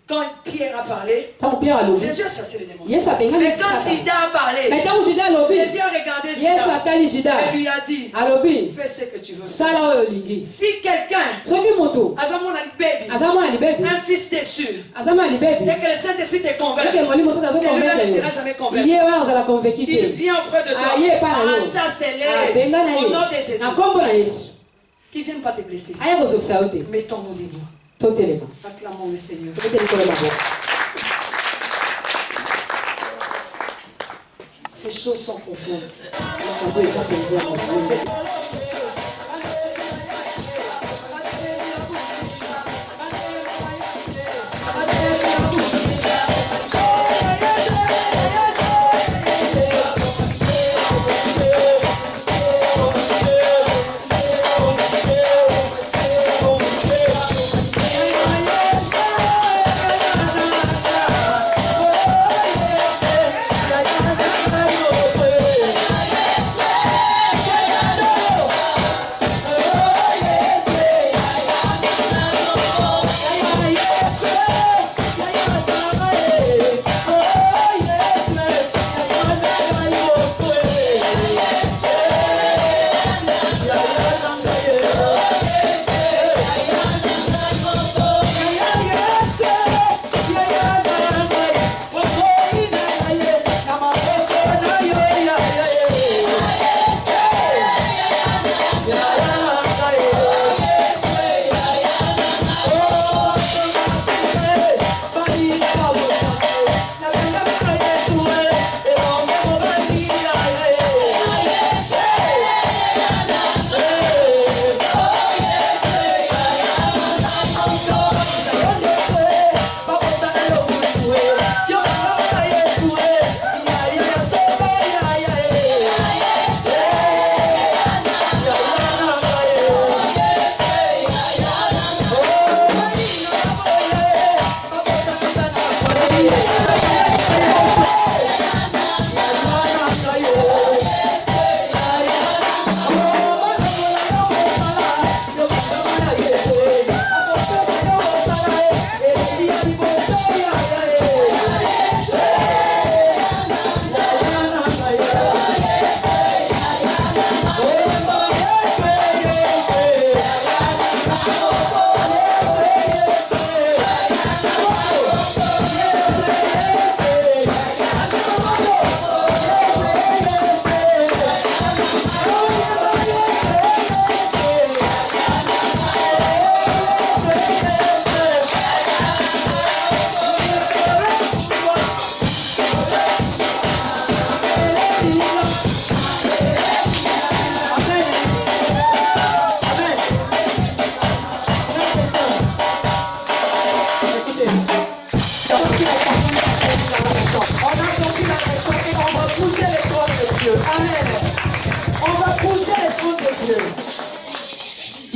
Quand Pierre a parlé, Jésus a chassé les démons. Mais quand Judas a parlé, Jésus a regardé Judas et lui a dit, fais ce que tu veux. Si quelqu'un un fils déchu et que le Saint-Esprit te convainc, celui-là ne sera jamais convaincu. Il vient auprès de toi. Chassez-les au nom de Jésus. Qui ne viennent pas te blesser. Mettons-nous debout. Acclamons le Seigneur. Ces choses sont profondes.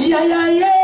ya ya ya